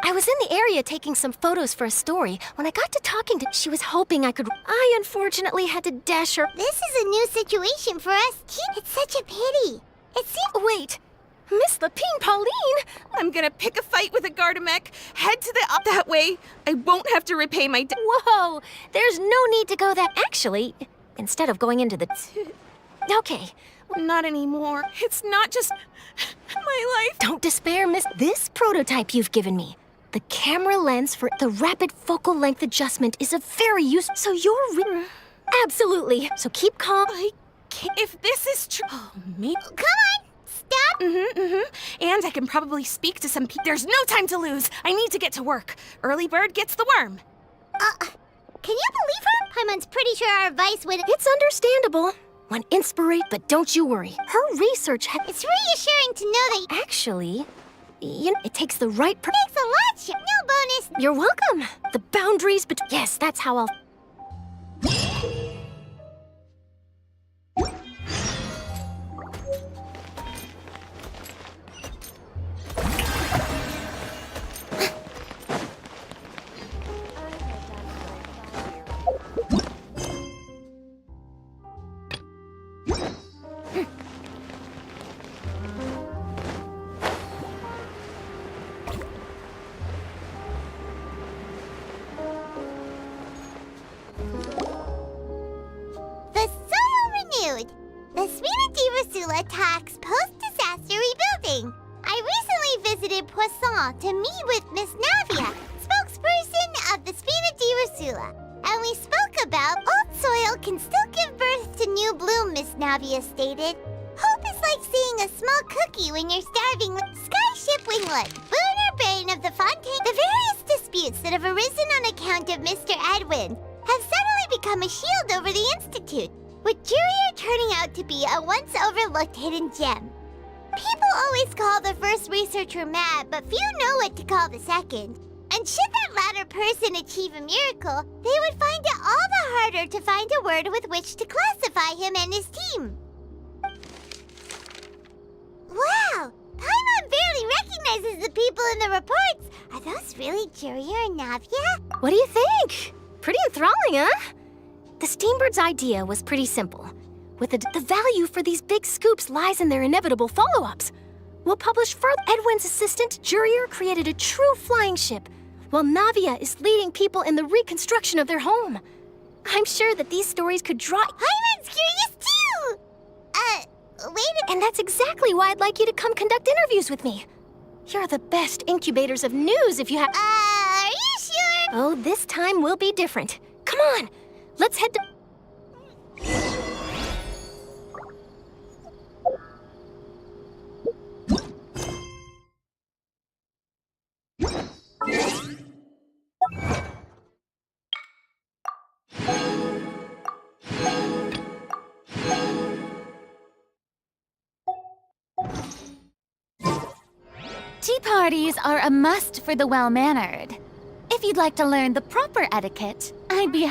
I was in the area taking some photos for a story. When I got to talking to, she was hoping I could. I unfortunately had to dash her. This is a new situation for us. It's such a pity. It seems. Wait, Miss Lapine Pauline! I'm gonna pick a fight with a Gardamex. Head to the up that way. I won't have to repay my debt. Whoa! There's no need to go that. Actually, instead of going into the. Okay. Not anymore. It's not just my life. Don't despair, miss. This prototype you've given me. The camera lens for the rapid focal length adjustment is a very useful. So you're absolutely. So keep calm. I can't. If this is true, me. Come on, stop. And I can probably speak to some people. There's no time to lose. I need to get to work. Early bird gets the worm. Can you believe her? Paimon's pretty sure our advice would. It's understandable. When inspirate, but don't you worry. Her research It's reassuring to know that. Actually, you know, it takes the right Thanks a lot, no bonus. You're welcome. The boundaries yes, that's how I'll. Peninsula. And we spoke about old soil can still give birth to new bloom, Miss Navia stated. Hope is like seeing a small cookie when you're starving. Skyship Winglet, boon or bane of the Fontaine. The various disputes that have arisen on account of Mr. Edwin have suddenly become a shield over the Institute, with Jurier turning out to be a once overlooked hidden gem. People always call the first researcher mad, but few know what to call the second. And should that latter person achieve a miracle, they would find it all the harder to find a word with which to classify him and his team. Wow! Paimon barely recognizes the people in the reports. Are those really Jurier and Navia? What do you think? Pretty enthralling, huh? The Steambird's idea was pretty simple. With the value for these big scoops lies in their inevitable follow-ups. We'll publish further. Edwin's assistant, Jurier, created a true flying ship, while Navia is leading people in the reconstruction of their home. I'm sure that these stories could draw... Paimon's curious too! Wait a... And that's exactly why I'd like you to come conduct interviews with me. You're the best incubators of news if you have... are you sure? Oh, this time will be different. Come on, let's head to... Tea parties are a must for the well-mannered. If you'd like to learn the proper etiquette, I'd be